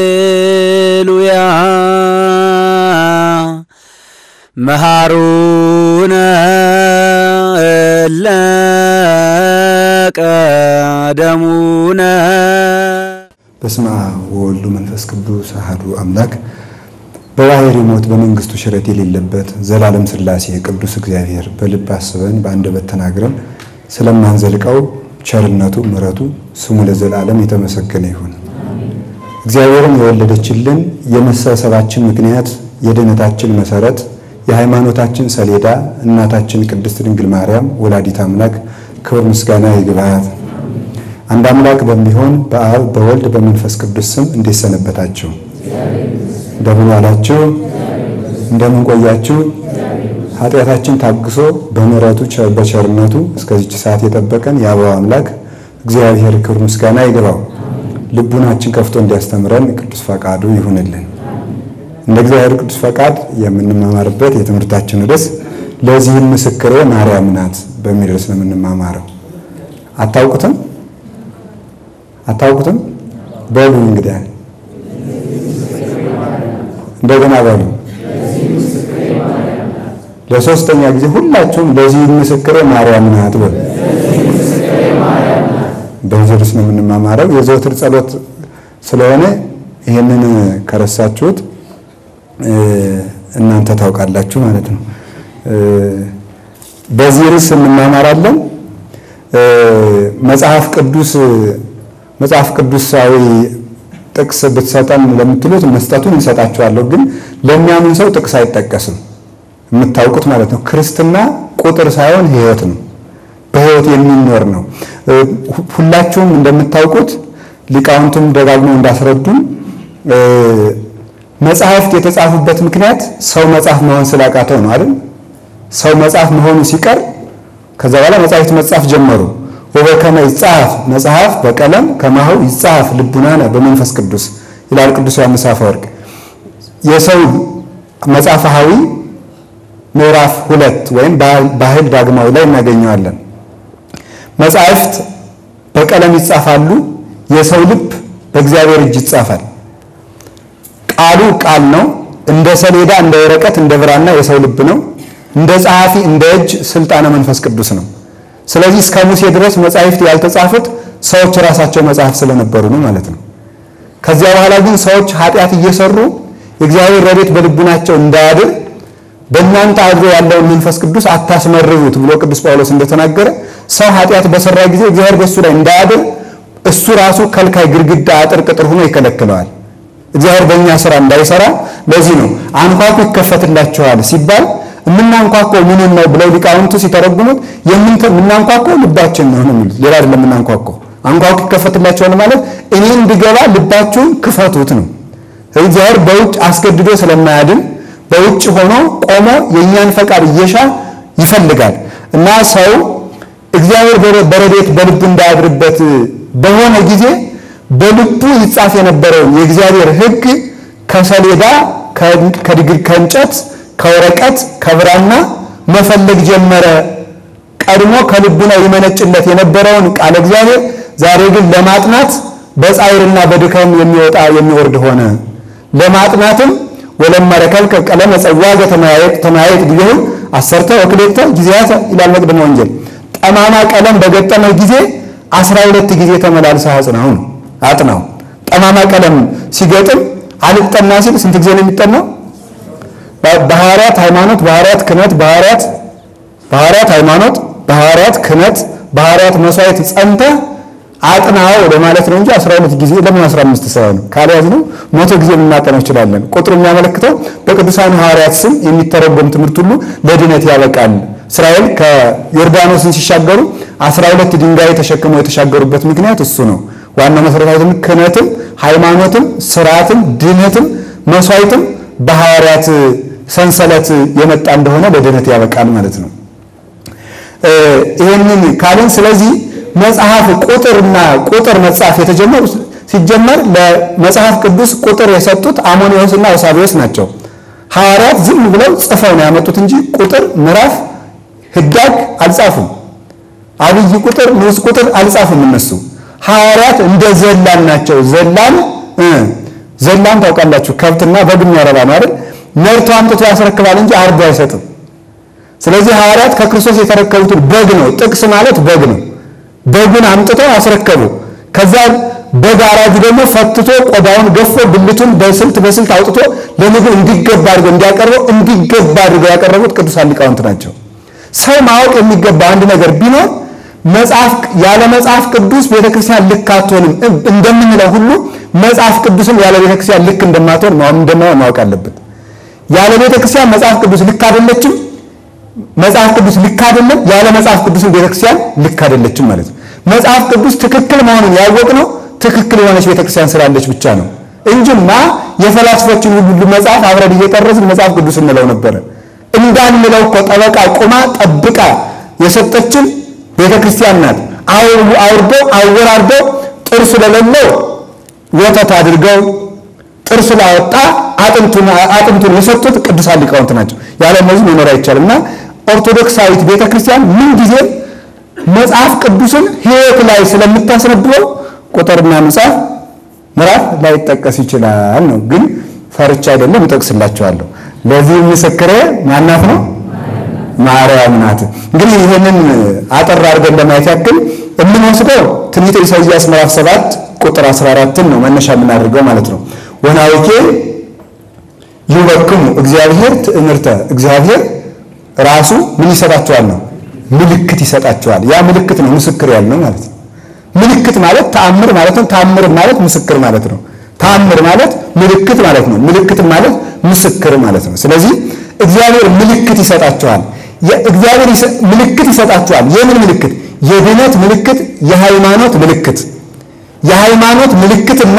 ሃሌሉያ መሃሩነ ለቀደሙነ በስመ አብ ወወልድ ወመንፈስ ቅዱስ አሐዱ አምላክ በባህሪ ሞት በመንግስቱ ሽረት የሌለበት ዘላለም ሥላሴ ቅዱስ እግዚአብሔር በልብ አስበን በአንደበት ተናግረን ስለማንዘልቀው ቸርነቱ ምሕረቱ ስሙ ለዘላለም የተመሰገነ ይሁን። እግዚአብሔርን የወለደችልን የመሰረታችን ምክንያት የድነታችን መሰረት የሃይማኖታችን ሰሌዳ እናታችን ቅድስት ድንግል ማርያም ወላዲተ አምላክ ክብር ምስጋና ይግባት። አንድ አምላክ በሚሆን በአብ በወልድ በመንፈስ ቅዱስ ስም እንዲሰነበታችሁ እንደምን ዋላችሁ እንደምን ቆያችሁ? ኃጢአታችን ታግሶ በምሕረቱ በቸርነቱ እስከዚህ ሰዓት የጠበቀን ያበው አምላክ እግዚአብሔር ክብር ምስጋና ይግባው። ልቡናችን ከፍቶ እንዲያስተምረን ቅዱስ ፈቃዱ ይሁንልን። እንደ እግዚአብሔር ቅዱስ ፈቃድ የምንማማርበት የትምህርታችን ርዕስ ለዚህም ምስክሬ ማርያም ናት በሚል ርዕስ ነው የምንማማረው። አታውቁትም? በሉ እንግዲህ እንደገና በሉ ለሶስተኛ ጊዜ ሁላችሁም ለዚህም ምስክሬ ማርያም ናት በሉ። በዚህ ርዕስ ነው የምንማማረው። የዘወትር ጸሎት ስለሆነ ይሄንን ከረሳችሁት እናንተ ታውቃላችሁ ማለት ነው። በዚህ ርዕስ እንማማራለን። መጽሐፍ ቅዱሳዊ ጥቅስ ብትሰጠን ለምትሉት መስጠቱን እንሰጣችኋለሁ። ግን ለሚያምን ሰው ጥቅስ አይጠቀስም። የምታውቁት ማለት ነው። ክርስትና ቁጥር ሳይሆን ሕይወት ነው። በሕይወት የሚኖር ነው። ሁላችሁም እንደምታውቁት ሊቃውንቱም ደጋግመው እንዳስረዱን መጽሐፍት የተጻፉበት ምክንያት ሰው መጽሐፍ መሆን ስላቃተው ነው አይደል? ሰው መጽሐፍ መሆኑ ሲቀር ከዛ በኋላ መጽሐፍት መጻፍ ጀመሩ። ወበከመ ይጻፍ መጽሐፍ በቀለም ከማሁ ይጻፍ ልቡናነ በመንፈስ ቅዱስ ይላል ቅዱስ ዮሐንስ አፈወርቅ። የሰው መጽሐፋዊ ምዕራፍ 2 ወይም ባህል ዳግማዊ ላይ እናገኘዋለን። መጽሐፍት በቀለም ይጻፋሉ። የሰው ልብ በእግዚአብሔር እጅ ይጻፋል። ቃሉ ቃል ነው። እንደ ሰሌዳ እንደ ወረቀት እንደ ብራና የሰው ልብ ነው። እንደ ጸሐፊ እንደ እጅ ስልጣነ መንፈስ ቅዱስ ነው። ስለዚህ እስከ ሙሴ ድረስ መጽሐፍት ያልተጻፉት ሰዎች ራሳቸው መጽሐፍ ስለነበሩ ነው ማለት ነው። ከዚያ በኋላ ግን ሰዎች ኃጢአት እየሰሩ የእግዚአብሔር ረድኤት በልቡናቸው እንዳያድር በእናንተ አድሮ ያለውን መንፈስ ቅዱስ አታስመርሩት ብሎ ቅዱስ ጳውሎስ እንደተናገረ ሰው ኃጢአት በሰራ ጊዜ እግዚአብሔር በሱ ላይ እንዳያድር እሱ ራሱ ከልካይ ግድግዳ አጥር ቅጥር ሆኖ ይከለክለዋል። እግዚአብሔር በእኛ ስራ እንዳይሰራ ለዚህ ነው አንኳኩ ይከፈትላችኋል ሲባል የምናንኳኳው ምንን ነው ብለው ሊቃውንቱ ሲተረጉሙት የምናንኳኳው ልባችን ነው የሚሉት። ሌላ አይደለም። የምናንኳኳው አንኳኩ ይከፈትላችኋል ማለት እኔ እንድገባ ልባችሁን ክፈቱት ነው። እግዚአብሔር በውጭ አስገድዶ ስለማያድን በውጭ ሆኖ ቆሞ የኛን ፈቃድ እየሻ ይፈልጋል እና ሰው እግዚአብሔር በረድኤት በልቡ እንዳያድርበት በሆነ ጊዜ በልቡ ይጻፍ የነበረውን የእግዚአብሔር ሕግ ከሰሌዳ ከእንጨት ከወረቀት ከብራና መፈለግ ጀመረ። ቀድሞ ከልቡና ይመነጭለት የነበረውን ቃል እግዚአብሔር ዛሬ ግን ለማጥናት በጻይርና በድካም የሚወጣ የሚወርድ ሆነ። ለማጥናትም ወለማረከልከ ቀለም ጸዋገ ተማያየት ቢሆን 10 ወክሌተ ጊዜያት ይላል መቅደም ወንጌል። ጠማማ ቀለም በገጠመ ጊዜ 12 ጊዜ ተመላልሰህ አጥናው። ጠማማ ቀለም ሲገጥም አልጠና ሲል ስንት ጊዜ ነው የሚጠናው? በሐዋርያት ሃይማኖት በሐዋርያት ክህነት በሐዋርያት ሃይማኖት በሐዋርያት ክህነት በሐዋርያት መስዋዕት ጸንተ አጥናው ለማለት ነው እንጂ 12 ጊዜ ለምን 15 ሳይሆን ካልያዝ ነው 100 ጊዜ ልናጠናው ይችላል። ቁጥሩ የሚያመለክተው በቅዱሳን ሐዋርያት ስም የሚተረጎም ትምህርት ሁሉ ለድነት ያበቃል። እስራኤል ከዮርዳኖስን ሲሻገሩ 12 ድንጋይ ተሸክመው የተሻገሩበት ምክንያት እሱ ነው። ዋናው መሰረታዊ ክህነትም ሃይማኖትም ሥርዓትም ድነትም መስዋዕትም በሐዋርያት ሰንሰለት የመጣ እንደሆነ ለድነት ያበቃል ማለት ነው። ይሄንን ካልን ስለዚህ መጽሐፍ ቁጥር መጽሐፍ የተጀመሩ ሲጀመር ለመጽሐፍ ቅዱስ ቁጥር የሰጡት አሞኒዮስና ኦሳቢዮስ ናቸው። ሐዋርያት ዝም ብለው ጽፈው ነው ያመጡት እንጂ ቁጥር ምዕራፍ ህዳግ አልጻፉም። አብይ ቁጥር ንዑስ ቁጥር አልጻፉም። እነሱ ሐዋርያት እንደ ዘላን ናቸው። ዘላን ታውቃላችሁ፣ ከብትና በግ የሚያረባ ነው አይደል? ነርቶ አምጥቶ ያስረክባል እንጂ አርዶ አይሰጥም። ስለዚህ ሐዋርያት ከክርስቶስ የተረከቡት በግ ነው። ጥቅስ ማለት በግ ነው። በጉን አምጥቶ ያስረከቡ። ከዛ በግ አራጁ ደግሞ ፈትቶ ቆዳውን ገፎ ብልቱን በስልት አውጥቶ ለምግብ እንዲገባ አድርገው ያቀረቡት ቅዱሳን ሊቃውንት ናቸው። ሰው ማወቅ የሚገባ አንድ ነገር ቢኖር ያለ መጽሐፍ ቅዱስ ቤተክርስቲያን ልክ አትሆንም እንደምንለው ሁሉ መጽሐፍ ቅዱስም ያለ ቤተክርስቲያን ልክ እንደማትሆን ማወቅ አለበት። ያለ ቤተክርስቲያን መጽሐፍ ቅዱስ ልክ አይደለችም። መጽሐፍ ቅዱስ ልክ አይደለም፣ ያለ መጽሐፍ ቅዱስም ቤተክርስቲያን ልክ አይደለችም ማለት ነው። መጽሐፍ ቅዱስ ትክክል መሆኑን ያወቅነው ትክክል የሆነች ቤተክርስቲያን ስላለች ብቻ ነው እንጂማ የፈላስፎችን ሁሉ መጽሐፍ አብረን እየጠረዝን መጽሐፍ ቅዱስ እንለው ነበር። እንዳንለው እኮ ጠበቃ ቆማ ጠብቃ የሰጠችን ቤተክርስቲያን ናት። አወራርደው ጥርስ ለሌለው ወተት አድርገው ጥርስ ላወጣ አጥንቱን የሰጡት ቅዱሳን ሊቃውንት ናቸው። ያለ እነዚህ መኖር አይቻልምና ኦርቶዶክሳዊት ቤተክርስቲያን ምን ጊዜ መጽሐፍ ቅዱስን ሕይወት ላይ ስለምታስነብበው ቁጥርና መጽሐፍ ምዕራፍ ላይ ተጠቀስ ይችላል ነው። ግን ፈርቻ አይደለም እጠቅስላችኋለሁ። ለዚህ ምስክሬ ማናት ነው? ማርያም ናት። እንግዲህ ይሄንን አጠር አድርገን ለማየት ያክል የምንወስደው ትንቢተ ኢሳይያስ ምዕራፍ 7 ቁጥር 14 ነው መነሻ የምናደርገው ማለት ነው። ወናውቄ ይወክሙ እግዚአብሔር ትእምርተ እግዚአብሔር ራሱ ምን ይሰጣቸዋል ነው? ምልክት ይሰጣቸዋል። ያ ምልክት ነው ምስክር ያልነው ማለት ነው። ምልክት ማለት ተአምር ማለት ነው። ተአምር ማለት ምስክር ማለት ነው። ተአምር ማለት ምልክት ማለት ነው። ምልክት ማለት ምስክር ማለት ነው። ስለዚህ እግዚአብሔር ምልክት ይሰጣቸዋል። እግዚአብሔር ምልክት ይሰጣቸዋል። የምን ምልክት? የድነት ምልክት፣ የሃይማኖት ምልክት። የሃይማኖት ምልክትና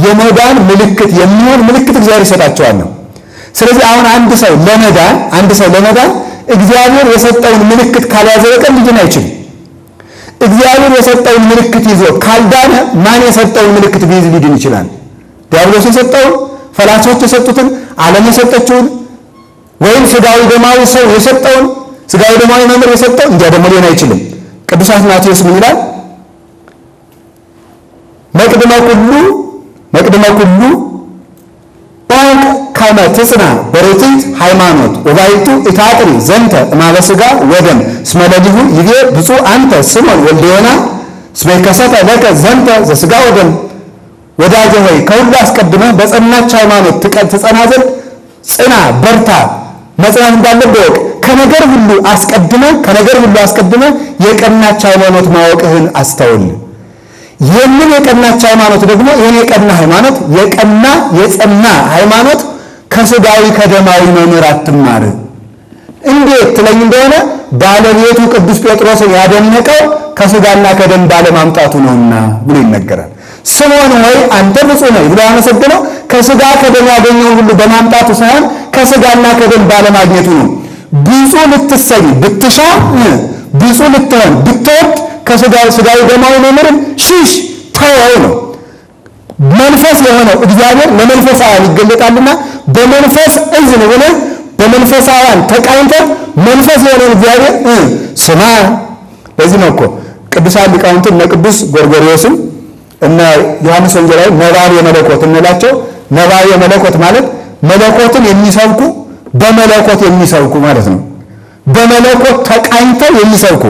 የመዳን ምልክት የሚሆን ምልክት እግዚአብሔር ይሰጣቸዋል ነው። ስለዚህ አሁን አንድ ሰው ለመዳን እግዚአብሔር የሰጠውን ምልክት ካልያዘ በቀር ሊድን አይችልም። እግዚአብሔር የሰጠውን ምልክት ይዞ ካልዳነ ማን የሰጠውን ምልክት ቢይዝ ሊድን ይችላል? ዲያብሎስ የሰጠውን፣ ፈላስፎች የሰጡትን፣ ዓለም የሰጠችውን ወይም ስጋዊ ደማዊ ሰው የሰጠውን ስጋዊ ደማዊ መምህር የሰጠው እንዲያ ደግሞ ሊሆን አይችልም። ቅዱስ አትናቴዎስ ምን ይላል? መቅድመ ኩሉ ከመ ትጽና በርትዕት ሃይማኖት ወባይቱ ኢታጥሪ ዘንተ እማበ ሥጋ ወደም እስመ ለሊሁ ይቤ ብፁዕ አንተ ስምዖን ወልደ ዮና እስመ ይከሰተ ለከ ዘንተ ዘሥጋ ወደም። ወዳጄ ሆይ ከሁሉ አስቀድመህ በጸናች ሃይማኖት ትጸና ዘንድ ጽና፣ በርታ፣ መጽናት እንዳለብህ እወቅ። ከነገር ሁሉ አስቀድመህ የቀናች ሃይማኖት ማወቅህን አስተውል። ይህንን የቀናች ሃይማኖት ደግሞ ይህን የቀና ሃይማኖት የጸና ሃይማኖት ከሥጋዊ ከደማዊ መምህር አትማር። እንዴት ትለኝ እንደሆነ ባለቤቱ ቅዱስ ጴጥሮስን ያደነቀው ከሥጋና ከደም ባለማምጣቱ ነውና ብሎ ይነገራል። ስምዖን ሆይ አንተ ብፁዕ ነህ ብሎ ያመሰገነው ከሥጋ ከደም ያገኘውን ሁሉ በማምጣቱ ሳይሆን ከሥጋና ከደም ባለማግኘቱ ነው። ብፁዕ ልትሰኝ ብትሻ ብፁዕ ልትሆን ብትወድ ከሥጋዊ ደማዊ መምህርን ሽሽ ተወው ነው። መንፈስ የሆነው እግዚአብሔር ለመንፈሳውያን ይገለጣልና በመንፈስ እዝን ሆነ በመንፈሳውያን ተቃኝተ መንፈስ የሆነው እግዚአብሔር ስማ። ለዚህ ነው እኮ ቅዱሳን ሊቃውንት እነ ቅዱስ ጎርጎርዮስም እነ ዮሐንስ ወንጌላዊ ነባቤ መለኮት እንላቸው። ነባቤ መለኮት ማለት መለኮትን የሚሰብኩ በመለኮት የሚሰብኩ ማለት ነው። በመለኮት ተቃኝተው የሚሰብኩ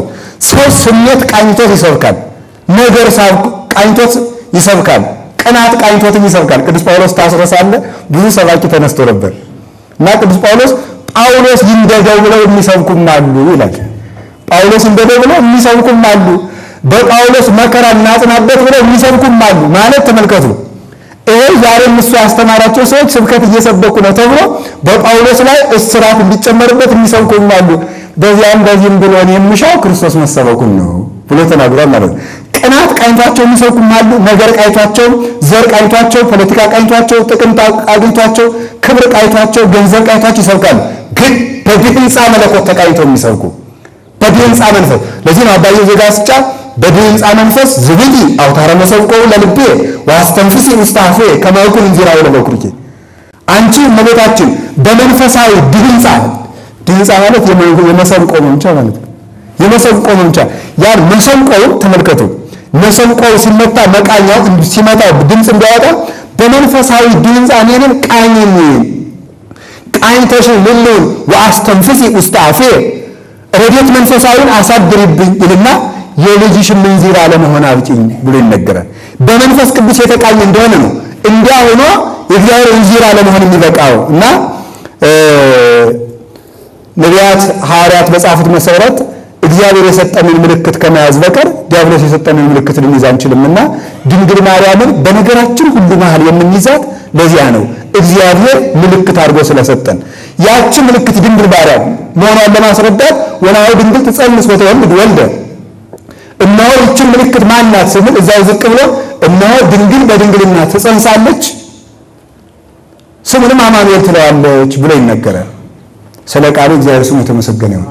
ሰው ስሜት ቃኝቶት ይሰብካል። ነገር ቃኝቶት ይሰብካል። ቅናት ቃኝቶት ይሰብካል። ቅዱስ ጳውሎስ ታስሮ ሳለ ብዙ ሰባኪ ተነስቶ ነበር። እና ቅዱስ ጳውሎስ ይንደደው ብለው የሚሰብኩም አሉ ይላል። ጳውሎስ ይንደደው ብለው የሚሰብኩም አሉ። በጳውሎስ መከራ እናጽናበት ብለው የሚሰብኩም አሉ። ማለት ተመልከቱ፣ ይሄ ዛሬም እሱ ያስተማራቸው ሰዎች ስብከት እየሰበኩ ነው ተብሎ በጳውሎስ ላይ እስራት እንዲጨመርበት የሚሰብኩም አሉ። በዚህም ብሎ የሚሻው ክርስቶስ መሰበኩን ነው ብሎ ተናግሯል ማለት ነው። ቅናት ቃኝቷቸው የሚሰብኩም አሉ። ነገር ቃኝቷቸው፣ ዘር ቃኝቷቸው፣ ፖለቲካ ቃኝቷቸው፣ ጥቅም ቃኝቷቸው፣ ክብር ቃኝቷቸው፣ ገንዘብ ቃኝቷቸው ይሰብካሉ። ግን በድህንፃ መለኮት ተቃኝተው የሚሰብኩ በድህንፃ መንፈስ። ለዚህ ነው አባዬ ዘጋስጫ በድህንፃ መንፈስ ዝብቂ አውታረ መሰብቆ ለልቤ ዋስተንፍሲ ውስታፌ ከማውኩን እንዚራው ለበኩርኪ። አንቺ እመቤታችን በመንፈሳዊ ድህንፃ ማለት የመሰብቆ መምቻ ማለት ነው። የመሰብቆ መምቻ ያን መሰብቆው ተመልከቱ። መሰብቆው ሲመታ መቃኛው ሲመታ ድምጽ እንዲያወጣ በመንፈሳዊ ድህንፃ እኔንም ቃኝተሽ ልሉን ዋስተንፍሲ ውስታፌ ረድኤት መንፈሳዊን አሳድሪብኝ ይልና የልጅሽ ምንዚራ ለመሆን አብጪኝ ብሎ ይነገራል። በመንፈስ ቅዱስ የተቃኘ እንደሆነ ነው እንዲያ ሆኖ የእግዚአብሔር እንዚራ ለመሆን የሚበቃው። እና ነቢያት ሐዋርያት በጻፉት መሰረት እግዚአብሔር የሰጠንን ምልክት ከመያዝ በቀር ዲያብሎስ የሰጠንን ምልክት ልንይዝ አንችልምና ድንግል ማርያምን በነገራችን ሁሉ መሃል የምንይዛት ለዚያ ነው። እግዚአብሔር ምልክት አድርጎ ስለሰጠን ያቺ ምልክት ድንግል ማርያም መሆኗን ለማስረዳት ወላሂ ድንግል ትጸንስ ወተወልድ ወልደ እነሆ ይህች ምልክት ማናት ስንል እዛው ዝቅ ብሎ እነሆ ድንግል በድንግልና ትጸንሳለች ስሙንም አማኑኤል ትለዋለች ብሎ ይነገራል። ስለ ቃሉ እግዚአብሔር ስሙ የተመሰገነ ይሁን።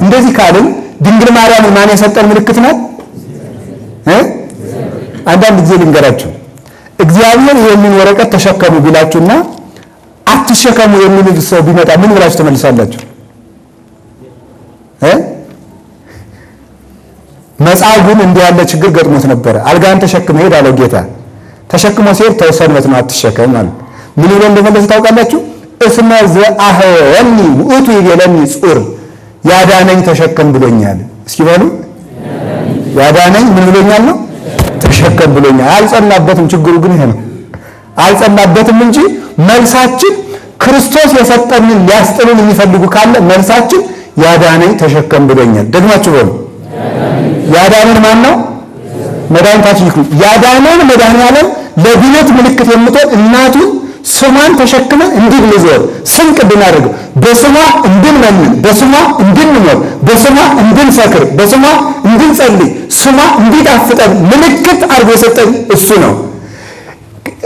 እንደዚህ ካልን ድንግል ማርያም ማን የሰጠን ምልክት ናት? አንዳንድ ጊዜ ልንገራችሁ፣ እግዚአብሔር ይህንን ወረቀት ተሸከሙ ቢላችሁና አትሸከሙ የሚል ሰው ቢመጣ ምን ብላችሁ ተመልሳላችሁ? መጻጉዕን እንዲህ ያለ ችግር ገጥሞት ነበር። አልጋን ተሸክመ ሄድ አለው ጌታ። ተሸክሞ ሲሄድ ተሰንበት ነው አትሸከም ማለት ምን ብሎ እንደመለሰ ታውቃላችሁ? እስመ ዘአህወኒ ውእቱ ይቤለኒ ጹር፣ ያዳነኝ ተሸከም ብሎኛል። እስኪ በሉ ያዳነኝ ምን ብሎኛል ነው? ተሸከም ብሎኛል። አልጸናበትም። ችግሩ ግን ይሄ ነው። አልጸናበትም እንጂ መልሳችን ክርስቶስ የሰጠንን ሊያስጥሉን የሚፈልጉ ካለ መልሳችን ያዳነኝ ተሸከም ብሎኛል። ደግማችሁ በሉ ያዳነን ማን ነው? መድኃኒታችን ይክሩ። ያዳነን መድኃኒዓለም ለድነት ምልክት የምትሆን እናቱን ስሟን ተሸክመን እንድንዞር ስንቅ እንድናደርግ በስሟ እንድንመንን በስሟ እንድንኖር በስሟ እንድንሰክር በስሟ እንድንጸልይ ስሟ እንዲጣፍጠን ምልክት አድርጎ የሰጠን እሱ ነው።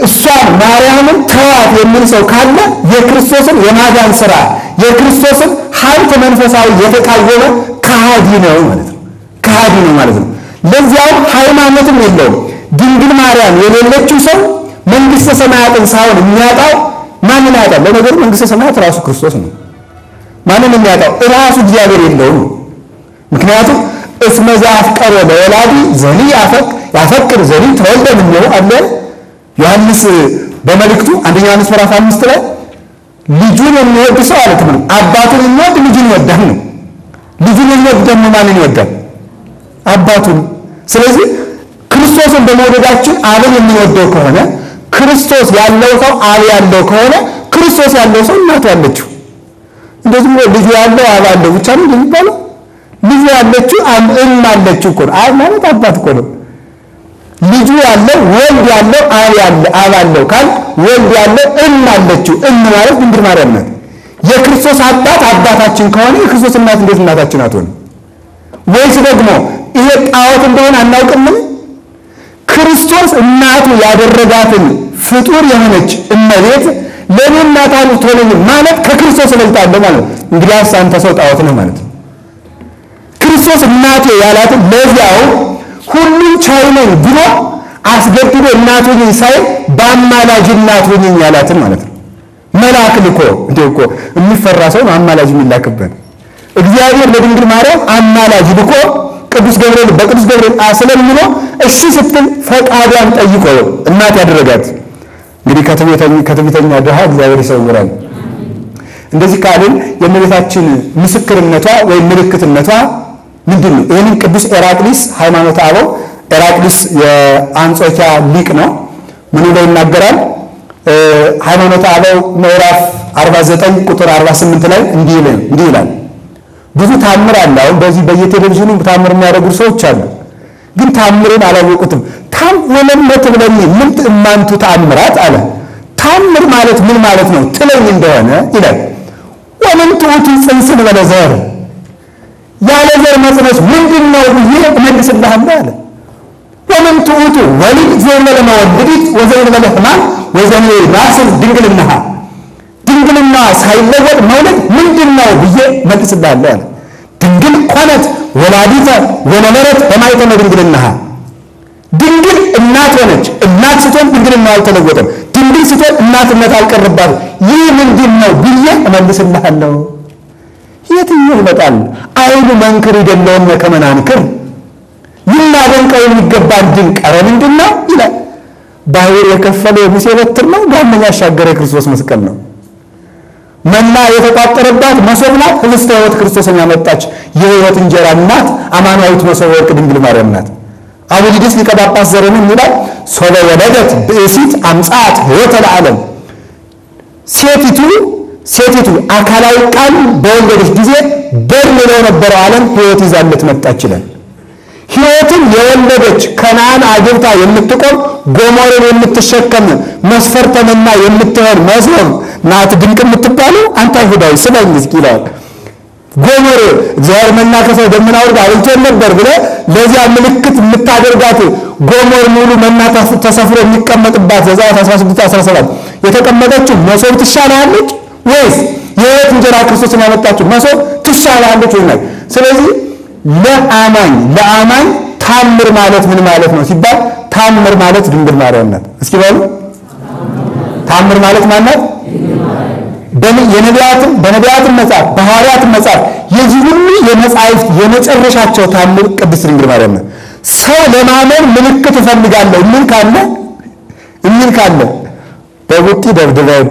እሷን ማርያምን ተዋት የሚል ሰው ካለ የክርስቶስን የማዳን ሥራ የክርስቶስን ሀብት መንፈሳዊ የተቃወመ ከሃዲ ነው ማለት ነው። ከሃዲ ነው ማለት ነው። ለዚያው ሃይማኖትም የለውም። ድንግል ማርያም የሌለችው ሰው መንግስተ ሰማያትን ሳይሆን የሚያጣው ማንን ያጣል? ለነገሩ መንግስተ ሰማያት ራሱ ክርስቶስ ነው። ማንን የሚያጣው? ራሱ እግዚአብሔር የለውም። ምክንያቱም እስመ ዘአፍቀረ ለወላዲ ዘኒ ያፈቅር ዘኒ ተወልደ ምነው አለ ዮሐንስ በመልእክቱ አንደኛ ዮሐንስ ምዕራፍ 5 ላይ ልጁን የሚወድ ሰው አለ ተብሎ አባቱን የሚወድ ልጁን ይወዳል ነው። ልጁን የሚወድ ደግሞ ማንን ይወዳል? አባቱን። ስለዚህ ክርስቶስን በመውደዳችን አብን የምንወደው ከሆነ ክርስቶስ ያለው ሰው አብ ያለው ከሆነ ክርስቶስ ያለው ሰው እናቱ አለችው። እንደዚህ ልጁ ያለው አብ አለው ብቻ ነው የሚባለው። ልጁ ያለችው አለችው እኮ ነው። አብ ማለት አባት እኮ ነው። ልጁ ያለው ወልድ ያለው አብ አለው ካል ወልድ ያለው አለችው። ማለት ድንግል ማርያም ናት። የክርስቶስ አባት አባታችን ከሆነ የክርስቶስ እናት እንዴት እናታችን አትሆንም? ወይስ ደግሞ ይሄ ጣዖት እንደሆነ አናውቅምን? ክርስቶስ እናቱ ያደረጋትን ፍጡር የሆነች እመቤት ለኔ እናት አልሆነኝ ማለት ከክርስቶስ እበልጣለሁ ማለት እንግዲህ አንተ ሰው ጣዖት ነህ ማለት ነው። ክርስቶስ እናቱ ያላትን ለዚያው ሁሉን ቻይ ነኝ ብሎ አስገድዶ እናቱ ነኝ ሳይ በአማላጅ እናቱ ነኝ ያላትን ማለት ነው። መልአክ ልኮ እንደው እኮ የሚፈራ ሰው አማላጅ የሚላክበት እግዚአብሔር ለድንግል ማርያም አማላጅ ልኮ ቅዱስ ገብርኤል አስለምኖ እሺ ስትል ፈቃዷን ጠይቆ እናት ያደረጋት። እንግዲህ ከትዕቢተኛ ድሃ እግዚአብሔር ይሰውራል። እንደዚህ ካልን የእመቤታችን ምስክርነቷ ወይም ምልክትነቷ ምንድን ነው? ይህንን ቅዱስ ኤራቅሊስ ሃይማኖተ አበው ኤራቅሊስ የአንጾኪያ ሊቅ ነው። ምን ላይ ይናገራል? ሃይማኖተ አበው ምዕራፍ 49 ቁጥር 48 ላይ እንዲህ ይላል ብዙ ታምር አለ። አሁን በዚህ በየቴሌቪዥኑ ታምር የሚያደርጉ ሰዎች አሉ፣ ግን ታምርን አላወቁትም። ወለመት ብለኝ ምን እማንቱ ታምራት አለ። ታምር ማለት ምን ማለት ነው ትለኝ እንደሆነ ይላል ወምን ትውቱ ጽንስን በለዘር ያለ ዘር መጽነስ ምንድነው ብዬ እመልስልሃለሁ አለ። ወምን ትውቱ ወሊድ ዘመለ መወለዲት ወዘመለ ህማም ወዘመለ ማስል ድንግልና ሳይለወጥ መውለድ ምንድነው ብዬ እመልስልሃለሁ አለ። ድንግል ኮነት ወላዲተ ወነበረት በማይተነ ድንግልናሃ ድንግል እናት ሆነች። እናት ስትሆን ድንግልና አልተለወጠም። ድንግል ስትሆን እናትነት አልቀረባትም። ይህ ምንድነው ብዬ እመልስልሃለሁ። የትኛው ይመጣል? አይኑ መንክር ይደለውም ከመናንክር ይናደንቀው የሚገባን ድንቅ ኧረ ምንድነው ይላል። ባህር የከፈለው ሙሴ በትር ነው፣ ዳመና ያሻገረ ክርስቶስ መስቀል ነው። መና የተቋጠረባት መሶብ ናት። ህብስተ ሕይወት ክርስቶስን ያመጣች የሕይወት እንጀራ እናት አማኑኤል መሶበ ወርቅ ድንግል ማርያም ናት። አቡሊድስ ሊቀ ጳጳስ ዘረምን ይላል ሶበ ወለደች ብእሲት አምጻት ሕይወተ ለዓለም ሴቲቱ አካላዊ ቃል በወለደች ጊዜ በርምለው ነበረው ዓለም ሕይወት ይዛለት መጣች ይላል። ሕይወትን የወለደች ከነዓን አግብታ የምትቆም ጎሞርን የምትሸከም መስፈርተንና የምትሆን መሶብ ናት ድንቅ የምትባለው አንተ አይሁዳዊ ስለኝ እስኪ ይላል። ጎሞር እግዚአብሔር መና ከሰው ደመና ወርዶ አብልቶን ነበር ብለ ለዚያ ምልክት የምታደርጋት ጎሞር ሙሉ መና ተሰፍሮ የሚቀመጥባት ዘጸአት 16:17 የተቀመጠችው መሶብ ትሻላለች ወይስ የሕይወት እንጀራ ክርስቶስን ያመጣችው መሶብ ትሻላለች ወይ? ስለዚህ ለአማኝ ታምር ማለት ምን ማለት ነው ሲባል ታምር ማለት ድንግል ማርያም ናት። እስኪ በሉ ታምር ማለት ማን ናት? በነቢያትም መጽሐፍ በሐዋርያትም መጽሐፍ የዚህ ሁሉ የመጻሕፍት የመጨረሻቸው ታምር ቅድስት ድንግል ማርያም ናት። ሰው ለማመን ምልክት እፈልጋለሁ ምን ካለ በቡጢ ደብድበን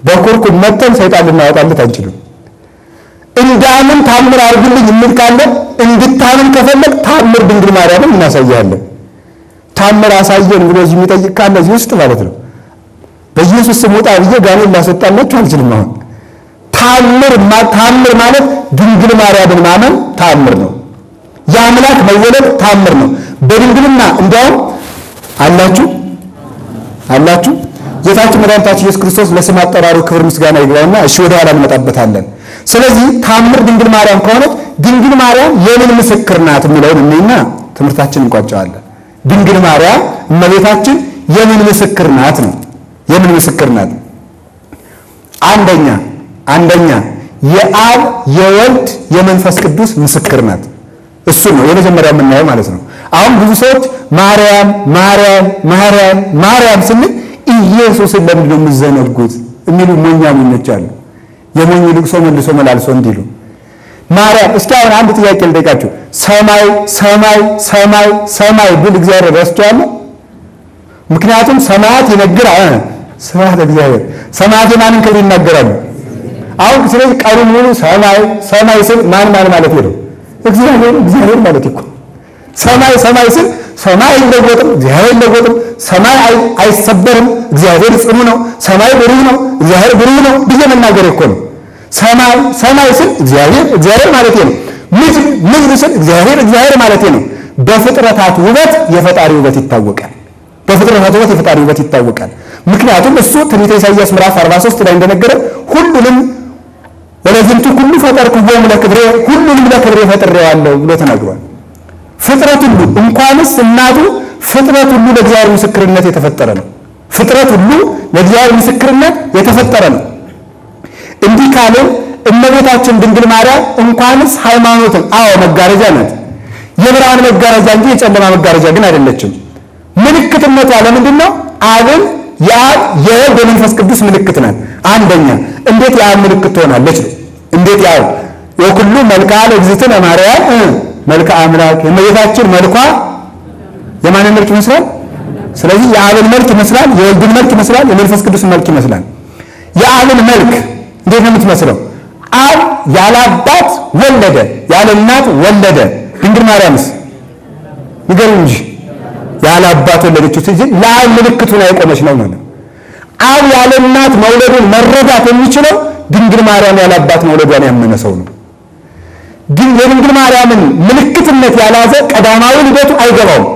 በኩርኩም መተን ሰይጣን ልናወጣለት አንችልም። እንዳምን ታምር አድርግልኝ ምን ካለ እንድታምን ከፈለግ ታምር ድንግል ማርያምን እናሳያለን። ታምር አሳየን ብሎ እዚህ የሚጠይቅ ካለ እዚህ ውስጥ ማለት ነው በኢየሱስ ስም ወጣ ብዬ ጋኔን ላስወጣላችሁ አልችልም። አሁን ታምር ማለት ድንግል ማርያምን ማመን ታምር ነው። የአምላክ መወለድ ታምር ነው። በድንግልና እንዲያውም አላችሁ ጌታችን መድኃኒታችን ኢየሱስ ክርስቶስ ለስም አጠራሩ ክብር ምስጋና ይግባውና እሺ ወደ ኋላ እንመጣበታለን። ስለዚህ ታምር ድንግል ማርያም ከሆነች ድንግል ማርያም የምን ምስክር ናት የሚለውን እኔና ትምህርታችንን እንቋጨዋለን። ድንግል ማርያም እመቤታችን የምን ምስክር ናት ነው። የምን ምስክር ናት? አንደኛ የአብ የወልድ የመንፈስ ቅዱስ ምስክር ናት። እሱ ነው የመጀመሪያው የምናየው ማለት ነው። አሁን ብዙ ሰዎች ማርያም ስንል ኢየሱስን ለምንድን ነው የምትዘነጉት የሚሉ ሞኞች አሉ። የሞኝ ልቅሶ መልሶ መላልሶ እንዲሉ ማርያም። እስኪ አሁን አንድ ጥያቄ ልጠይቃችሁ። ሰማይ ብል እግዚአብሔር ረስቷል? ምክንያቱም ሰማያት ይነግራል ስብሐት እግዚአብሔር። ሰማያት የማንን ክብር ይናገራሉ? አሁን ስለዚህ ቀኑን ሙሉ ሰማይ ስል ማን ማለት ነው? እግዚአብሔር ማለት እኮ ሰማይ ስል ሰማይ አይለወጥም፣ እግዚአብሔር አይለወጥም። ሰማይ አይሰበርም፣ እግዚአብሔር ጽኑ ነው። ሰማይ ብሩህ ነው፣ እግዚአብሔር ብሩህ ነው ብዬ መናገር እኮ ነው። ሰማይ ስል እግዚአብሔር ማለት ነው። ምድር ስል እግዚአብሔር ማለት ነው። በፍጥረታት ውበት የፈጣሪ ውበት ይታወቃል። ምክንያቱም እሱ ትንቢተ ኢሳይያስ ምዕራፍ 43 ላይ እንደነገረ ሁሉንም ወለዚህም ሁሉ ፈጠርኩዎሙ ለክብሬ ሁሉንም ለክብሬ ፈጥሬዋለሁ ብሎ ተናግሯል። ፍጥረት ሁሉ እንኳንስ እናቱ ፍጥረት ሁሉ ለእግዚአብሔር ምስክርነት የተፈጠረ ነው። እንዲህ ካለን እመቤታችን ድንግል ማርያም እንኳንስ ሃይማኖትን መጋረጃ ናት። የብርሃን መጋረጃ እንጂ የጨለማ መጋረጃ ግን አይደለችም። ምልክትነቷ ለምንድን ነው? አብን የአብ የወልድ የመንፈስ ቅዱስ ምልክት ናት። አንደኛ እንዴት የአብ ምልክት ትሆናለች? እንዴት ያው የኩሉ መልክዓ ለእግዝእትነ ማርያም መልክዓ አምላክ የእመቤታችን መልኳ የማንን መልክ ይመስላል? ስለዚህ የአብን መልክ ይመስላል፣ የወልድን መልክ ይመስላል፣ የመንፈስ ቅዱስን መልክ ይመስላል። የአብን መልክ እንዴት ነው የምትመስለው? አብ ያለ አባት ወለደ፣ ያለ እናት ወለደ። ድንግል ማርያምስ ንገሩኝ እንጂ ያለ አባት ወለደች። ስለዚህ ለአብ ምልክቱን አይቆመች ነው ማለት። አብ ያለ እናት መውለዱን መረዳት የሚችለው ድንግል ማርያም ያለ አባት መውለዷን ያመነ ሰው ነው። ግን የድንግል ማርያምን ምልክትነት ያላዘ ቀዳማዊ ልደቱ አይገባውም።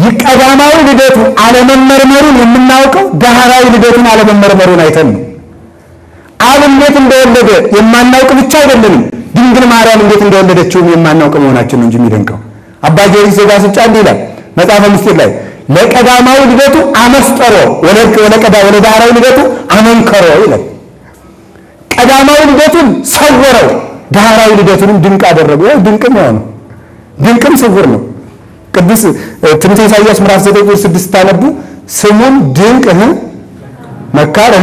የቀዳማዊ ልደቱ አለመመርመሩን የምናውቀው ዳህራዊ ልደቱን አለመመርመሩን አይተን ነው። አብ እንዴት እንደወለደ የማናውቅ ብቻ አይደለም፣ ድንግል ማርያም እንዴት እንደወለደችው የማናውቅ መሆናችን ነው እንጂ የሚደንቀው። አባ ጊዮርጊስ ዘጋስጫ እንዲህ ይላል መጽሐፈ ምስጢር ላይ ለቀዳማዊ ልደቱ አመስጠሮ ወለዳህራዊ ልደቱ አመንከሮ ይላል። ቀዳማዊ ልደቱን ሰወረው፣ ዳህራዊ ልደቱንም ድንቅ አደረገው። ድንቅም ነው፣ ድንቅም ስውር ነው። ቅዱስ ትንቢተ ኢሳይያስ ምዕራፍ 9:6 ታነቡ ስሙን ድንቅ መካር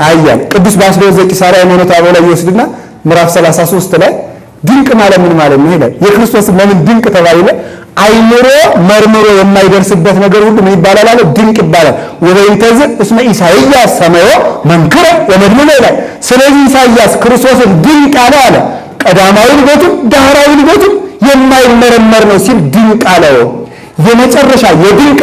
አያል ቅዱስ ባስልዮስ ዘቂሳርያ ሃይማኖተ አበው ላይ ይወስድና ምዕራፍ 33 ላይ ድንቅ ማለት ምን ማለት ነው ይላል። የክርስቶስ ለምን ድንቅ ተባለ? አይምሮ መርምሮ የማይደርስበት ነገር ሁሉ ምን ይባላል አለ? ድንቅ ይባላል። ወበይንተዝ እስመ ኢሳይያስ ሰማዮ መንክረ ወመድምነ ይላል። ስለዚህ ኢሳይያስ ክርስቶስን ድንቅ አለ። ቀዳማዊ ልደቱ ዳህራዊ ልደቱ የማይመረመር ነው ሲል ድንቅ አለው። የመጨረሻ የድንቅ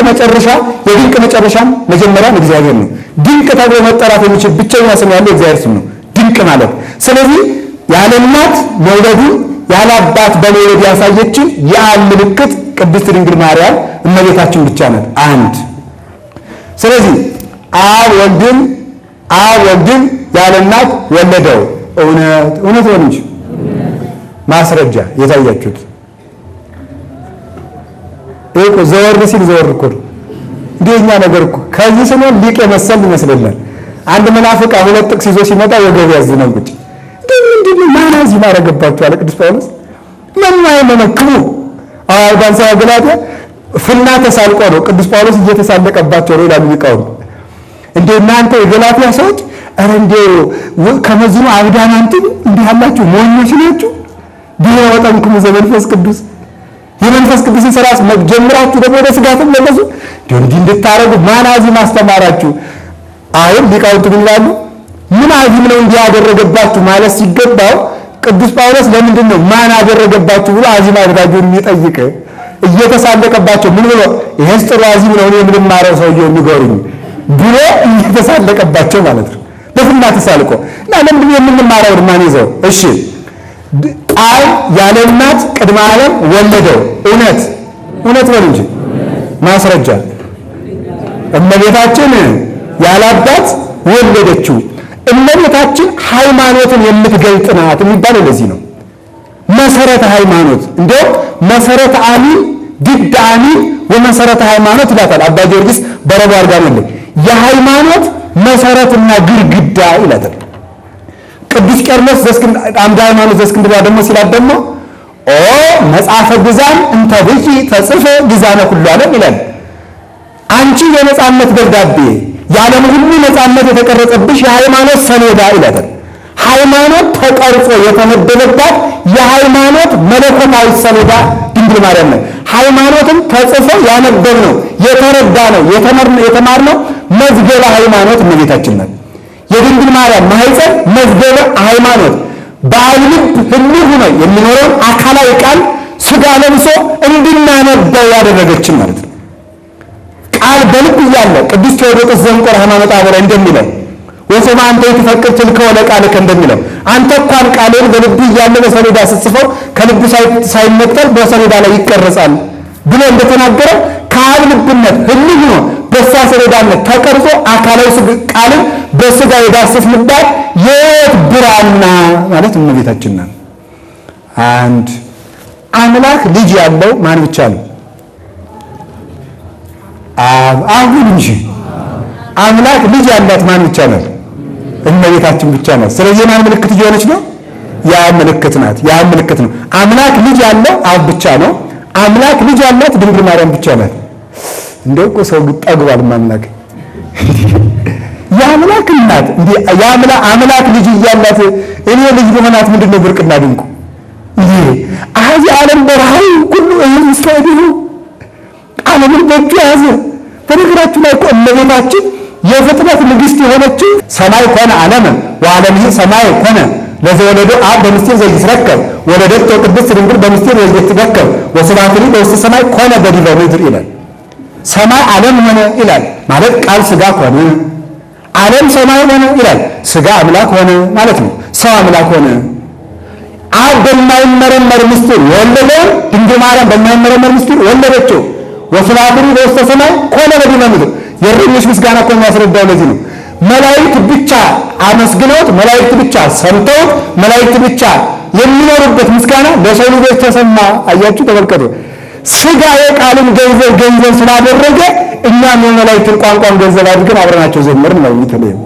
መጨረሻም መጀመሪያም እግዚአብሔር ነው። ድንቅ ተብሎ መጠራት የሚችል ብቸኛ ስም ያለው እግዚአብሔር ስም ነው ድንቅ ማለት። ስለዚህ ያለ እናት መውለዱን ያለ አባት በመውለድ ያሳየችን የአብ ምልክት ቅድስት ድንግል ማርያም እመቤታችን ብቻ ናት። አንድ ስለዚህ አብ ወልድን ያለ እናት ወለደው። እውነት ነው እንጂ ማስረጃ የታያችሁት እኮ ዘወር ሲል ዘወር እኮ እንደኛ ነገር እኮ ከዚህ ሰሞን ሊቅ የመሰል ይመስልናል። አንድ መናፍቃ ሁለት ጥቅስ ይዞ ሲመጣ ወገብ ያዝነው ቁጭ ምንድን ማናዚ ማረገባችሁ አለ ቅዱስ ጳውሎስ። ለማይመነክሩ አባንሳ ገላትያ ፍና ተሳልቆ ነው ቅዱስ ጳውሎስ እየተሳለቀባቸው ነው ይላሉ ሊቃውንት። እናንተ የገላትያ ሰዎች አረ ከመዝኑ አብዳናንቱ እንዲህ አላችሁ ሞኞች ናችሁ። ቢወጣንኩም ዘመንፈስ ቅዱስ የመንፈስ ቅዱስን ሥራስ መጀመራችሁ ደግሞ ወደ ስጋትም ለበሱ እንዲህ እንድታረጉ ማናዚ ማስተማራችሁ። አሁን ሊቃውንቱ ምን ይላሉ? ምን አዚም ነው እንዲህ ያደረገባችሁ ማለት ሲገባው ቅዱስ ጳውሎስ ለምንድን ነው ማን ያደረገባችሁ ብሎ አዚም አድርጋችሁ የሚጠይቅ እየተሳለቀባቸው ምን ብሎ ይሄስ ጥሩ አዚም ነው የምንማረው ሰውየው ንገሩኝ ብሎ እየተሳለቀባቸው ማለት ነው። በፍና ተሳልቆ እና ለምንድን ነው የምንማረው ማን ይዘው? እሺ ቃል ያለ እናት ቅድመ ዓለም ወለደው። እውነት ነው እንጂ ማስረጃ እመቤታችን ያለ አባት ወለደችው። እመቤታችን ሃይማኖትን የምትገልጥ ናት የሚባለው ለዚህ ነው። መሰረተ ሃይማኖት እንደው መሰረተ አሚን ግድ አሚን ወመሰረተ ሃይማኖት ይላታል አባ ጊዮርጊስ በረባ አርጋመለ የሃይማኖት መሰረትና ግድግዳ ይላታል። ቅዱስ ቄርሎስ አምደ ሃይማኖት ዘእስክንድርያ ደግሞ ሲላት ደግሞ መጽሐፈ ግዛን እንተ ብቂ ተጽፎ ግዛነ ሁሉ ዓለም ይላል። አንቺ የነጻነት ደብዳቤ የዓለም ሁሉ ነጻነት የተቀረጸብሽ የሃይማኖት ሰሌዳ ይላታል። ሃይማኖት ተቀርጾ የተመደበባት የሃይማኖት መለኮታዊ ሰሌዳ ድንግል ማርያም ነው። ሃይማኖትን ተጽፎ ያነበብነው የተረዳነው የተማርነው መዝገበ ሃይማኖት እመቤታችን ናት። የድንግል ማርያም ማህፀን መዝገበ ሃይማኖት በልብ ህልው ሆኖ የሚኖረው አካላዊ ቃል ስጋ ለብሶ እንድናነበው ያደረገችን ማለት ነው። ቃል በልብ ያለ ቅዱስ ቴዎዶጦስ ዘንቆር ሃይማኖት አበረ እንደሚለው ወሰማ አንተ ተፈቅር ትልከ ወለ ቃልከ እንደሚለው አንተ እንኳን ቃልን በልብ ያለ በሰሌዳ ስትጽፈው ከልብ ሳይነጠል በሰሌዳ ላይ ይቀርጻል ብሎ እንደተናገረ ከአብ ልብነት ህልው ሆኖ በሷ ሰሌዳነት ተቀርጾ አካላዊ ቃልን በስጋ የዳሰስንባት የሕይወት ብራና ማለት እመቤታችን ናት። አንድ አምላክ ልጅ ያለው ማን ብቻ ነው? አሁን እንጂ አምላክ ልጅ ያላት ማን ብቻ ነው? እመቤታችን ብቻ ናት። ስለዚህ ማን ምልክት እየሆነች ነው? ያ ምልክት ናት። ያ ምልክት ነው። አምላክ ልጅ ያለው አብ ብቻ ነው። አምላክ ልጅ ያላት ድንግል ማርያም ብቻ ናት። እንደው እኮ ሰው ጠግቧል ማምላክ ያምላክ እናት እንዴ አምላክ ልጅ እያላት እኔ ልጅ በሆናት ምንድነው ብርቅና ድንቁ? ይሄ አዚ ዓለም በረሃው ሁሉ ይስተዋደው ዓለምን በእጁ ያዘ። በነገራችን ላይ እኮ እመቤታችን የፍጥረት ንግሥት የሆነችው ሰማይ ኮነ ዓለም ወዓለም ሰማይ ኮነ ለዘወለዶ አብ በምስጢር ዘይስረከብ ወለደቶ ቅድስት ድንግል በምስጢር ዘይትበከብ ወስብሐት በውስተ ሰማይ ኮነ በዲበ ምድር ይላል። ሰማይ ዓለም ሆነ ይላል ማለት ቃል ሥጋ ሆነ ዓለም ሰማይ ሆነ ይላል ሥጋ አምላክ ሆነ ማለት ነው ሰው አምላክ ሆነ አብ በማይመረመር ምስጢር ወለደው ድንግል ማርያም በማይመረመር ምስጢር ወለደችው ወስላቱን በውስተ ሰማይ ኮነ በዲነ ምድር የእረኞች ምስጋና እኮ የሚያስረዳው ለዚህ ነው መላእክት ብቻ አመስግነውት መላእክት ብቻ ሰምተውት መላእክት ብቻ የሚኖሩበት ምስጋና ለሰው ልጆች ተሰማ አያችሁ ተመልከቱ ሥጋ የቃልን ገንዘብ ስላደረገ እኛም የመላእክትን ቋንቋን ገንዘብ አድርገን አብረናቸው ዘመርን ነው የሚተለየው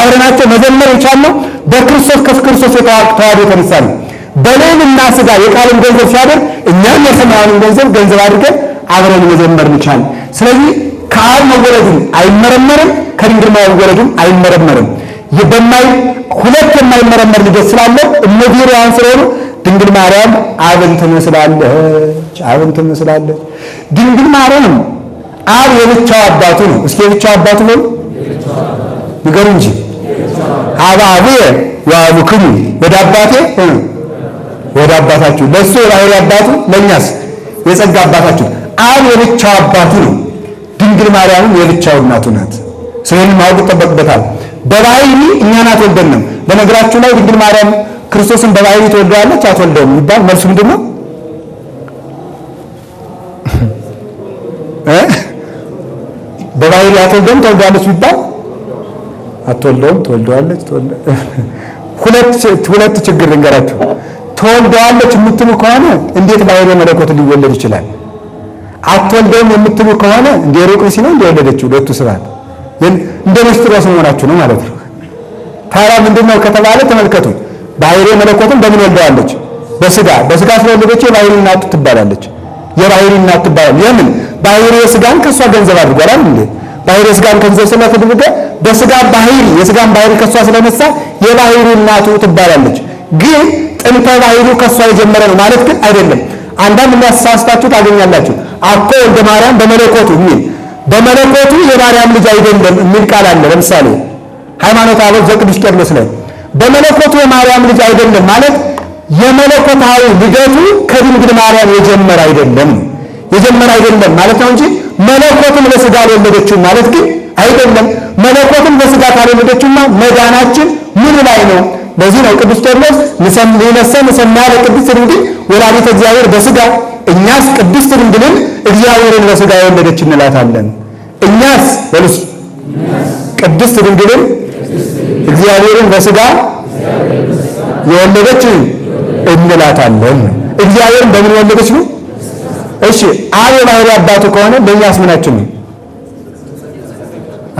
አብረናቸው መዘመር የቻልነው በክርስቶስ ከክርስቶስ ተዋህዶ የተነሳ ነው በሌልና ሥጋ የቃልን ገንዘብ ሲያደርግ እኛም የሰማያዊን ገንዘብ አድርገን አብረን መዘመር እንቻል ስለዚህ ከአብ መወለዱን አይመረመርም ከድንግል መወለዱን አይመረመርም ሁለት የማይመረመር ልጅ ስላለው እነዚህ ያን ስለሆኑ ድንግል ማርያም አብን ትመስላለች ድንግል ማርያም አብ የብቻው አባቱ ነው እስኪ የብቻው አባቱ ነው ንገሩ እንጂ አባብየ ወአቡክሙ ወደ አባቴ ወደ አባታችሁ ለሱ የባህሪ አባቱ ለኛስ የጸጋ አባታችሁ አብ የብቻው አባቱ ነው ድንግል ማርያም የብቻው እናቱ ናት ስለዚህ ማወቅ ተጠበቅበታል በባህሪ እኛን አትወልደንም በነገራችሁ ላይ ድንግል ማርያም ክርስቶስን በባህሪ ተወልዳለች አትወልደውም ይባል መልሱ ምንድነው በባህሪ አትወልደውም ተወልዳለች ይባል አትወልደውም ተወልዳለች ሁለት ችግር ልንገራችሁ ተወልዳለች የምትሉ ከሆነ እንዴት ባህሪ መለኮት ሊወለድ ይችላል አትወልደውም የምትሉ ከሆነ እንደ ሩቅ ሲሆን እንደወለደችው ሁለቱ ስራት እንደ መስጥሮስ መሆናችሁ ነው ማለት ነው ታዲያ ምንድነው ከተባለ ተመልከቱ ባህሪ መለኮትን በምን ወልደዋለች በስጋ ስለወለደች የባህሪ እናት ትባላለች የባህሪ እናት ትባላለች ለምን ባህሪ የስጋን ከሷ ገንዘብ አድርጓል እንዴ ባህሪ የስጋን ገንዘብ ስለተደረገ በስጋ ባህሪ የስጋን ባህሪ ከሷ ስለነሳ የባህሪ እናቱ ትባላለች ግን ጥንተ ባህሪው ከሷ የጀመረ ነው ማለት ግን አይደለም አንዳንድ የሚያሳስታችሁ ታገኛላችሁ አኮ እንደ ማርያም በመለኮቱ የሚል በመለኮቱ የማርያም ልጅ አይደለም የሚል ቃል አለ ለምሳሌ ሃይማኖተ አበው ዘቅዱስ ቄርሎስ ላይ በመለኮቱ የማርያም ልጅ አይደለም ማለት የመለኮታዊ ልደቱ ከድንግል ማርያም የጀመረ አይደለም ማለት ነው እንጂ መለኮትን በስጋ ወለደችው ማለት ግን አይደለም መለኮትን በስጋ ካልወለደችውማ መዳናችን ምን ላይ ነው በዚህ ነው ቅዱስ ቄርሎስ ንሰማ ለቅድስት ድንግል ወላዲተ እግዚአብሔር በስጋ እኛስ ቅድስት ድንግልን እግዚአብሔርን በስጋ የወለደች እንላታለን እኛስ በሉስ ቅድስት ድንግልን እግዚአብሔርን በስጋ የወለደች እንላታለን እግዚአብሔርን በምን ወለደች ነው እሺ አብ የባህሪ አባቱ ከሆነ ለኛስ ምናችን ነው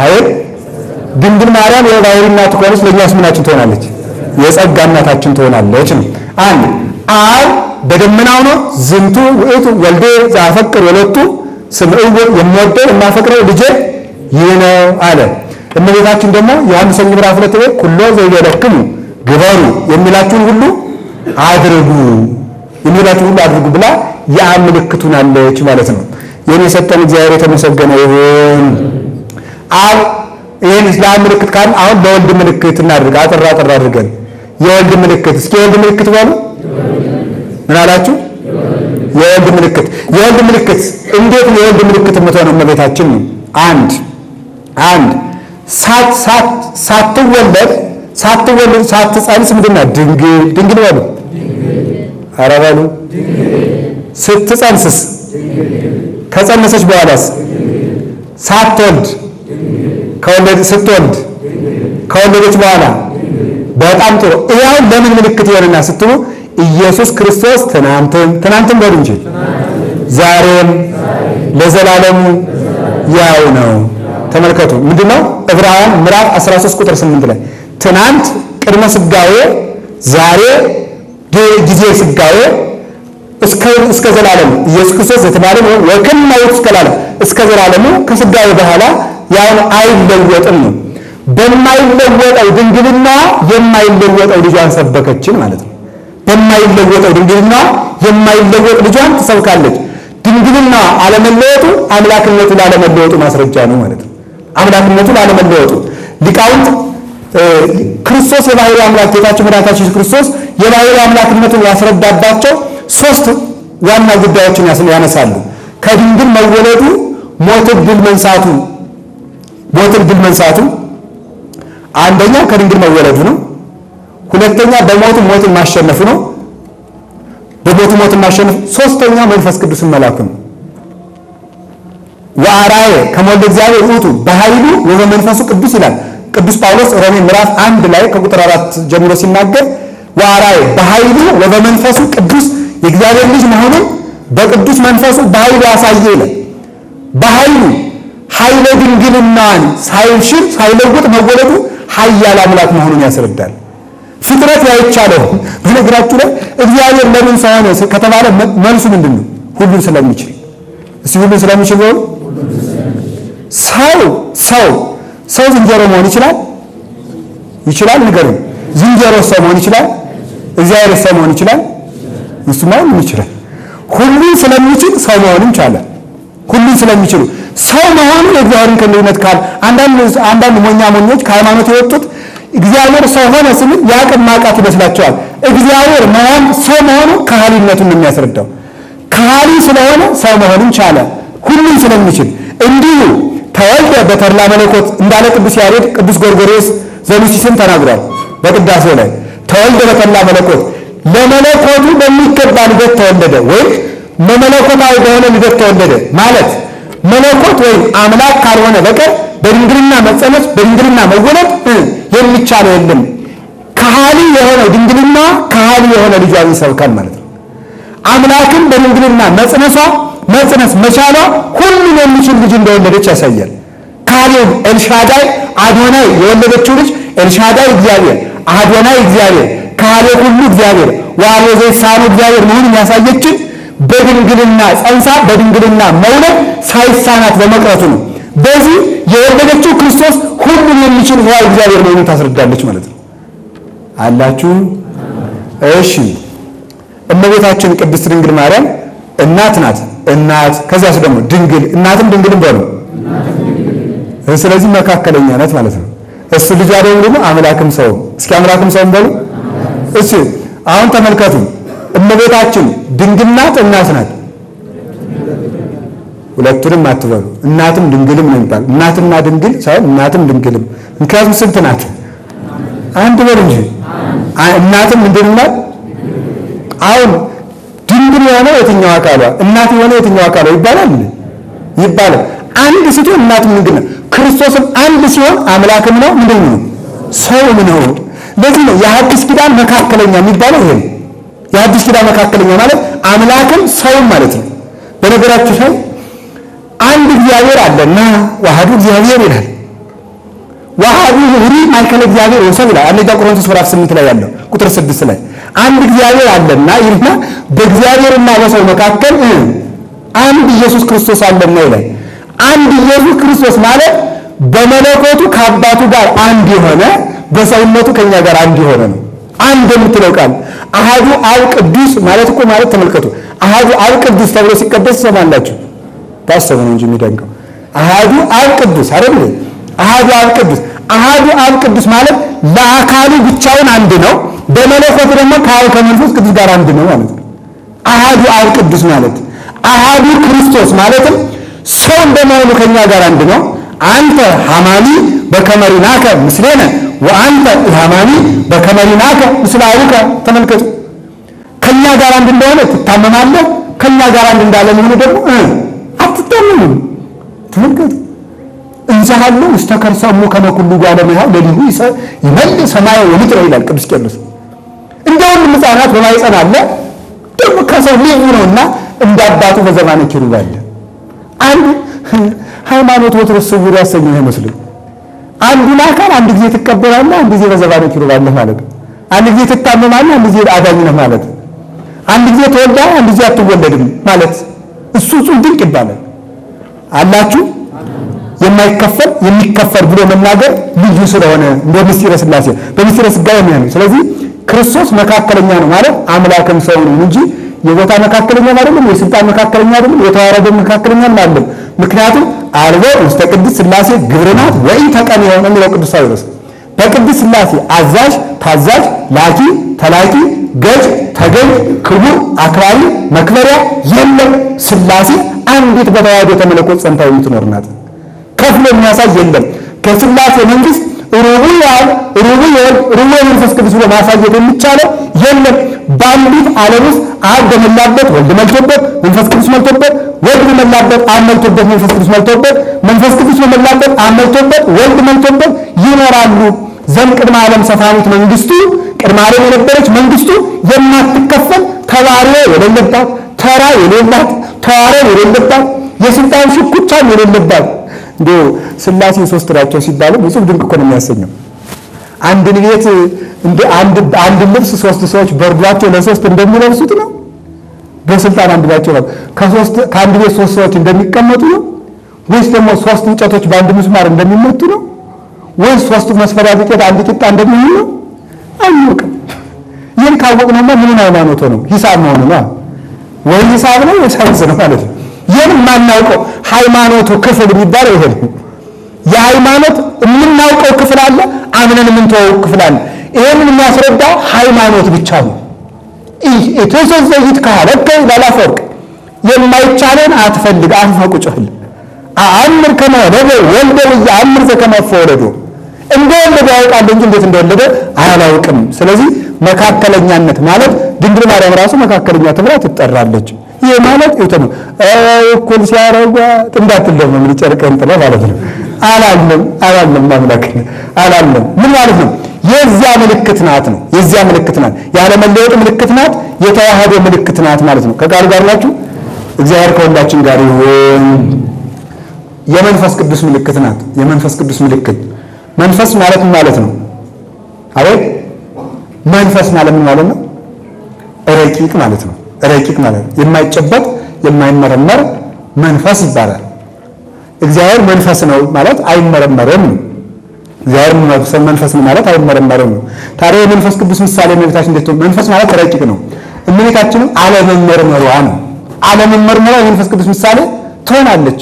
አይደል ድንግል ማርያም የባህሪ እናቱ ከሆነች ለኛስ ምናችን ትሆናለች የጸጋ እናታችን ትሆናለች ነው አንድ አብ በደመናው ነው ዝንቱ ወእቱ ወልደ ዘአፈቅር ወለቱ ስምዑ የሚወደው የማፈቅረው ልጄ ይህ ነው አለ እመቤታችን ደግሞ ዮሐንስ ምዕራፍ 2 ላይ ኩሎ ዘይለክሙ ግበሩ የሚላችሁን ሁሉ አድርጉ ብላ የአብ ምልክቱን አለች ማለት ነው የኔ ሰጠን እግዚአብሔር የተመሰገነ ይሁን አብ ይሄን እስላም ምልክት ካል አሁን በወልድ ምልክት እናድርግ አጥራ አድርገን የወልድ ምልክት እስኪ የወልድ ምልክት ባሉ ምን አላችሁ የወልድ ምልክት እንዴት ነው የወልድ ምልክት የምትሆነው እመቤታችን ነው አንድ ሳትወለድ ሳትጸንስ ምንድነው ድንግል ባሉ አራባሉ ስትጸንስስ ከጸነሰች በኋላስ ሳትወልድ ስትወልድ ከወለደች በኋላ በጣም ጥሩ ይሄው ለምን ምልክት ይሆንና ስትሉ ኢየሱስ ክርስቶስ ትናንትም በሉ እንጂ ዛሬም ለዘላለሙ ያው ነው ተመልከቱ ምንድነው ዕብራውያን ምዕራፍ 13 ቁጥር 8 ላይ ትናንት ቅድመ ስጋዌ ዛሬ ጊዜ ስጋዌ እስከ ዘላለሙ ኢየሱስ ክርስቶስ የተባለ ነው ወከማው እስከ ዘላለሙ ከስጋዌ በኋላ ያው አይለወጥም ነው በማይለወጠው ድንግልና የማይለወጠው ልጇን ሰበከችን ማለት ነው በማይለወጠው ድንግልና የማይለወጥ ልጇን ትሰብካለች ድንግልና አለመለወጡ አምላክነቱ ላለመለወጡ ማስረጃ ነው ማለት ነው አምላክነቱ ላለመለወጡ ሊቃውንት ክርስቶስ የባህሪ አምላክ ጌታችን መድኃኒታችን ኢየሱስ ክርስቶስ የባህሪ አምላክነቱን ያስረዳባቸው ሶስት ዋና ጉዳዮችን ያነሳሉ ከድንግል መወለዱ ሞትን ድል መንሳቱ አንደኛ ከድንግል መወለዱ ነው። ሁለተኛ ሞትን ማሸነፉ ነው። ሞትን ማሸነፍ። ሶስተኛ መንፈስ ቅዱስን መላኩ ነው። ወአራየ ከመወልደ እግዚአብሔር ውእቱ በኃይሉ ወበመንፈሱ ቅዱስ ይላል ቅዱስ ጳውሎስ ሮሜ ምዕራፍ 1 ላይ ከቁጥር 4 ጀምሮ ሲናገር ወአራየ በኃይሉ ወበመንፈሱ ቅዱስ የእግዚአብሔር ልጅ መሆኑን በቅዱስ መንፈሱ በኃይሉ ያሳየ ይላል። በኃይሉ ኃይለ ድንግልናን ሳይሽር ሳይለውጥ መወለዱ ኃያል አምላክ መሆኑን ያስረዳል። ፍጥረት ያይቻለው በነገራችሁ ላይ እግዚአብሔር ለምን ሰው ሆነ ከተባለ መልሱ ምንድነው? ሁሉን ስለሚችል። እሱ ሁሉን ስለሚችል ነው። ሰው ዝንጀሮ መሆን ይችላል ንገሩን። ዝንጀሮ ሰው መሆን ይችላል? እግዚአብሔር ሰው መሆን ይችላል? እሱ ማለት ይችላል። ሁሉን ስለሚችል ሰው መሆንም ቻለ። ሁሉን ስለሚችል ሰው መሆኑ የእግዚአብሔርን ከልዩነት ካል አንዳንድ ሞኞች ከሃይማኖት የወጡት እግዚአብሔር ሰው ሆነ ስንል ያቅም ማቃት ይመስላቸዋል። እግዚአብሔር መሆን ሰው መሆኑ ከሃሊነቱን የሚያስረዳው ከሃሊ ስለሆነ ሰው መሆኑን ቻለ ሁሉን ስለሚችል። እንዲሁ ተወልደ በተድላ መለኮት እንዳለ ቅዱስ ያሬድ ቅዱስ ጎርጎርዮስ ዘኑሲስን ተናግሯል በቅዳሴው ላይ። ተወልደ በተድላ መለኮት ለመለኮቱ በሚገባ ልደት ተወለደ ወይም መለኮታዊ በሆነ ልደት ተወለደ ማለት መለኮት ወይም አምላክ ካልሆነ በቀር በድንግልና መጸነስ በድንግልና መወለድ የሚቻለው የለም። ከሃሊ የሆነ ድንግልና ከሃሊ የሆነ ልጇን ይሰብካል ማለት ነው። አምላክን በድንግልና መጽነስ መቻሏ ሁሉን የሚችል ልጅ እንደወለደች ያሳያል። ካሌው ኤልሻዳይ አዶናይ የወለደችው ልጅ ኤልሻዳይ እግዚአብሔር አዶናይ እግዚአብሔር ካሌው ሁሉ እግዚአብሔር ዋሌ ዘይሳኑ እግዚአብሔር መሆኑን ያሳየችን በድንግልና ጸንሳ በድንግልና መውለድ ሳይሳናት በመቅረቱ ነው። በዚህ የወለደችው ክርስቶስ ሁሉን የሚችል ሕያው እግዚአብሔር መሆኑን ታስረዳለች ማለት ነው። አላችሁ? እሺ። እመቤታችን ቅድስት ድንግል ማርያም እናት ናት። ከዛስ ደግሞ ድንግል እናትም ድንግልም በሉ። ስለዚህ መካከለኛ ናት ማለት ነው። እሱ ልጅ ደግሞ አምላክም ሰው። እስኪ አምላክም ሰውም በሉ። እሺ አሁን ተመልከቱ። እመቤታችን ድንግል ናት እናት ናት? ሁለቱንም አትበሉ። እናትም ድንግልም ነው የሚባል። እናትና ድንግል ሳይሆን እናትም ድንግልም። ምክንያቱም ስንት ናት? አንድ በሉ እንጂ እናትም ድንግል ናት። አሁን ድንግል የሆነ የትኛው አካሏ እናት የሆነ የትኛው አካሏ ይባላል? አንድ ስትሆን እናትም ድንግል ነው። ክርስቶስም አንድ ሲሆን አምላክም ነው ምንድን ነው? ሰውም ነው። ለዚህ ነው የሐዲስ ኪዳን መካከለኛ የሚባለው ይሄ ነው። የሐዲስ ኪዳን መካከለኛ ማለት አምላክም ሰውም ማለት ነው። በነገራችሁ ላይ አንድ እግዚአብሔር አለና ዋህዱ እግዚአብሔር ይላል። ዋህዱ ሁሪ ማይከለ እግዚአብሔር ወሰብ ይላል። አንደኛ ቆሮንቶስ ምዕራፍ 8 ላይ ያለው ቁጥር 6 ላይ አንድ እግዚአብሔር አለና ይልና በእግዚአብሔርና በሰው መካከል አንድ ኢየሱስ ክርስቶስ አለና ይላል። አንድ ኢየሱስ ክርስቶስ ማለት በመለኮቱ ከአባቱ ጋር አንድ የሆነ በሰውነቱ ከኛ ጋር አንድ የሆነ ነው። አንድ የምትለው ቃል አሃዱ አብ ቅዱስ ማለት እኮ ማለት ተመልከቱ። አሃዱ አብ ቅዱስ ተብሎ ሲቀደስ ሰማላችሁ። ታሰቡ ነው እንጂ የሚደንቀው አሃዱ አብ ቅዱስ አይደል? አሃዱ አብ ቅዱስ ማለት ለአካሉ ብቻውን አንድ ነው፣ በመለኮቱ ደግሞ ከመንፈስ ቅዱስ ጋር አንድ ነው ማለት ነው። አሃዱ አብ ቅዱስ ማለት አሃዱ ክርስቶስ ማለትም ሰው እንደመሆኑ ከኛ ጋር አንድ ነው። አንተ ሐማኒ በከመሪናከ ምስሌነ ወአንተ ኢሃማኒ በከመሪናከ ምስለ አቡከ። ተመልከቱ ከኛ ጋር አንድ እንደሆነ ትታመማለህ፣ ከኛ ጋር አንድ እንዳለ መሆኑ ደግሞ አትታመምም። ተመልከቱ እንዛሃሉ እስተከርሰሙ ከመኩሉ ጋለ ማያው ለሊሁ ይመል ሰማይ ወምድር ይላል ቅዱስ ቄርሎስ። እንደውም ሕፃናት በማይጸን አለ ደግሞ ከሰው ልዩ ነውና እንዳባቱ በዘባነ ኪሩብ አለ። አንድ ሃይማኖት ወትሮ ስውር ያሰኘው አይመስልም። አንዱን አካል አንድ ጊዜ ትቀበላለህ፣ አንድ ጊዜ በዘባነ ኪሩብ አለ ማለት። አንድ ጊዜ ትታመማለህ፣ አንድ ጊዜ አዳኝ ነህ ማለት። አንድ ጊዜ ተወልደህ፣ አንድ ጊዜ አትወለድም ማለት። እሱ ድንቅ ይባላል። አላችሁ የማይከፈል የሚከፈል ብሎ መናገር ልዩ ስለሆነ እንደ ምስጢረ ሥላሴ በምስጢረ ሥጋዌ ነው። ስለዚህ ክርስቶስ መካከለኛ ነው ማለት አምላክም ሰው ነው እንጂ የቦታ መካከለኛ አይደለም፣ የስልጣን መካከለኛ አይደለም፣ የተዋረደ መካከለኛ አይደለም። ምክንያቱም አልቦ ውስተ ቅድስት ሥላሴ ግብርናት ወይ ተቀን የሆነ ነው ቅዱስ ጳውሎስ በቅድስት ሥላሴ አዛዥ ታዛዥ ላኪ ተላኪ ገዥ ተገዥ ክቡር አክራሪ መክበሪያ የለም። ሥላሴ አንዲት በተዋህዶ ተመለኮት ጸንታ የምትኖር ናት። ከፍሎ የሚያሳይ የለም። ከሥላሴ መንግስት ሩቡዕ ያህል ሩቡዕ መንፈስ ቅዱስ ብሎ ማሳየት የሚቻለው የለም። በአንዲት ዓለም ውስጥ አብ በመላበት ወልድ መልቶበት መንፈስ ቅዱስ መልቶበት ወልድ በመላበት አብ መልቶበት መንፈስ ቅዱስ መልቶበት መንፈስ ቅዱስ በመላበት አብ መልቶበት ወልድ መልቶበት ይኖራሉ። ዘንቅድመ ዓለም ሰፋኒት መንግስቱ ቅድመ ዓለም የነበረች መንግስቱ የማትከፈል ተባሪያ የሌለባት ተራ የሌላት ተዋረድ የሌለባት የስልጣን ሽኩቻም የሌለባት እንዴ ሥላሴ ሶስት ናቸው ሲባሉ ብዙ ድንቅ እኮ ነው የሚያሰኘው። አንድን ቤት እንደ አንድ ልብስ ሶስት ሰዎች በርዷቸው ለሶስት እንደሚለብሱት ነው። በስልጣን አንድ ናቸው ነው። ከአንድ ቤት ሶስት ሰዎች እንደሚቀመጡ ነው ወይስ ደግሞ ሶስት እንጨቶች በአንድ ምስማር እንደሚመቱ ነው ወይስ ሶስት መስፈሪያ ዱቄት አንድ ቂጣ እንደሚሆን ነው? አልወቅም። ይህን ካወቅነውማ ምን ሃይማኖት ነው? ሂሳብ ነው ነው ወይ ሂሳብ ነው ሳይንስ ነው ማለት ነው። ይህን ማናውቀው ሃይማኖቱ ክፍል የሚባለው ይሄ ነው። የሃይማኖት የምናውቀው ክፍል አለ፣ አምነን የምንተወው ክፍል አለ። ይሄንን የሚያስረዳው ሃይማኖት ብቻ ነው። ኢየሱስ ካለከ ላላፈቅ የማይቻለን አትፈልግ አንፈቁጭል አምር ከመወለደ ወልደ ወያምር ከመወለዱ እንደወለደ ያውቃል እንጂ እንዴት እንደወለደ አያውቅም። ስለዚህ መካከለኛነት ማለት ድንግል ማርያም ራሱ መካከለኛ ተብላ ትጠራለች። ይሄ ማለት እውነት ነው። እኩል ሲያረጋ ጥንዳትለም ምን ጨርቀን ጥለ ማለት ነው። አላለም ማምላክ አላለም ምን ማለት ነው? የዚያ ምልክት ናት ነው። የዚያ ምልክት ናት። ያለ መለወጥ ምልክት ናት። የተዋህዶ ምልክት ናት ማለት ነው። ከቃል ጋር ናችሁ። እግዚአብሔር ከሁላችን ጋር ይሁን። የመንፈስ ቅዱስ ምልክት ናት። የመንፈስ ቅዱስ ምልክት መንፈስ ማለት ምን ማለት ነው? አቤት መንፈስ ማለት ምን ማለት ነው? ረቂቅ ማለት ነው። ረቂቅ ማለት የማይጨበጥ የማይመረመር መንፈስ ይባላል። እግዚአብሔር መንፈስ ነው ማለት አይመረመርም። እግዚአብሔር መንፈስ ነው ማለት አይመረመርም። ታዲያ የመንፈስ ቅዱስ ምሳሌ እመቤታችን እንዴት ነው? መንፈስ ማለት ረቂቅ ነው። እመቤታችንም አለመመርመሯ ነው። አለመመርመሯ የመንፈስ ቅዱስ ምሳሌ ትሆናለች።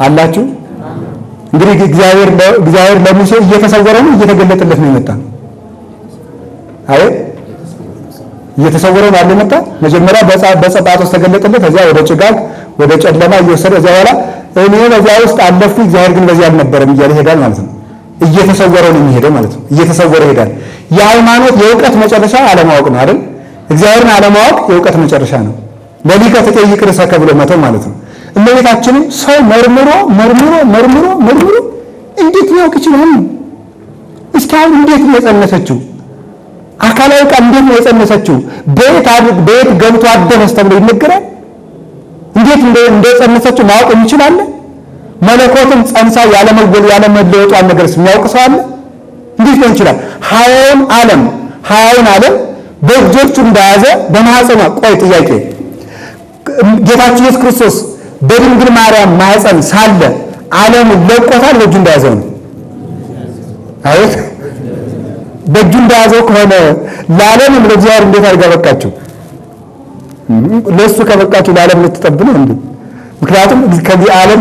አላችሁ እንግዲህ እግዚአብሔር ለሙሴ እየተሰወረ ነው እየተገለጠለት ነው የመጣ? አይ እየተሰወረ ነው አለመጣ። መጀመሪያ በጸባጦስ ተገለጠለት፣ ከዚያ ወደ ጭጋግ ወደ ጨለማ እየወሰደ እዚያ በኋላ እኔ በዚያ ውስጥ አለፍኩ እግዚአብሔር ግን በዚያ አልነበረም እያለ ይሄዳል ማለት ነው። እየተሰወረ ነው የሚሄደው ማለት ነው። እየተሰወረ ይሄዳል። የሃይማኖት የእውቀት መጨረሻ አለማወቅ ነው አይደል? እግዚአብሔርን አለማወቅ የእውቀት መጨረሻ ነው። ለሊከ ተጠይቅ ርዕሰከ ብሎ መተው ማለት ነው። እመቤታችንን ሰው መርምሮ እንዴት ሊያውቅ ይችላል? እስካሁን እንዴት ነው የጸነሰችው? አካላዊ ቃል እንዴት ነው የጸነሰችው? በየት ገብቶ አደረስ ተብሎ ይነገራል? እንዴት እንደጸነሰችው ማወቅ እንችላለን? መለኮትን ጸንሳ ያለመለወጧን ነገርስ የሚያውቅ ሰው አለ? እንዴት ነው ይችላል? ሀያውን ዓለም በእጆቹ እንደያዘ በማህፀኗ ቆይ ጥያቄ ጌታችን ኢየሱስ ክርስቶስ በድንግል ማርያም ማህፀን ሳለ ዓለሙን ለቆታል? በእጁ እንደያዘው ነው። አይት በእጁ እንደያዘው ከሆነ ለዓለም ለእግዚአብሔር እንዴት አድርጋ በቃችሁ? ለሱ ከበቃችሁ ለዓለም ልትጠብ ነው እንዴ? ምክንያቱም ከዚህ ዓለም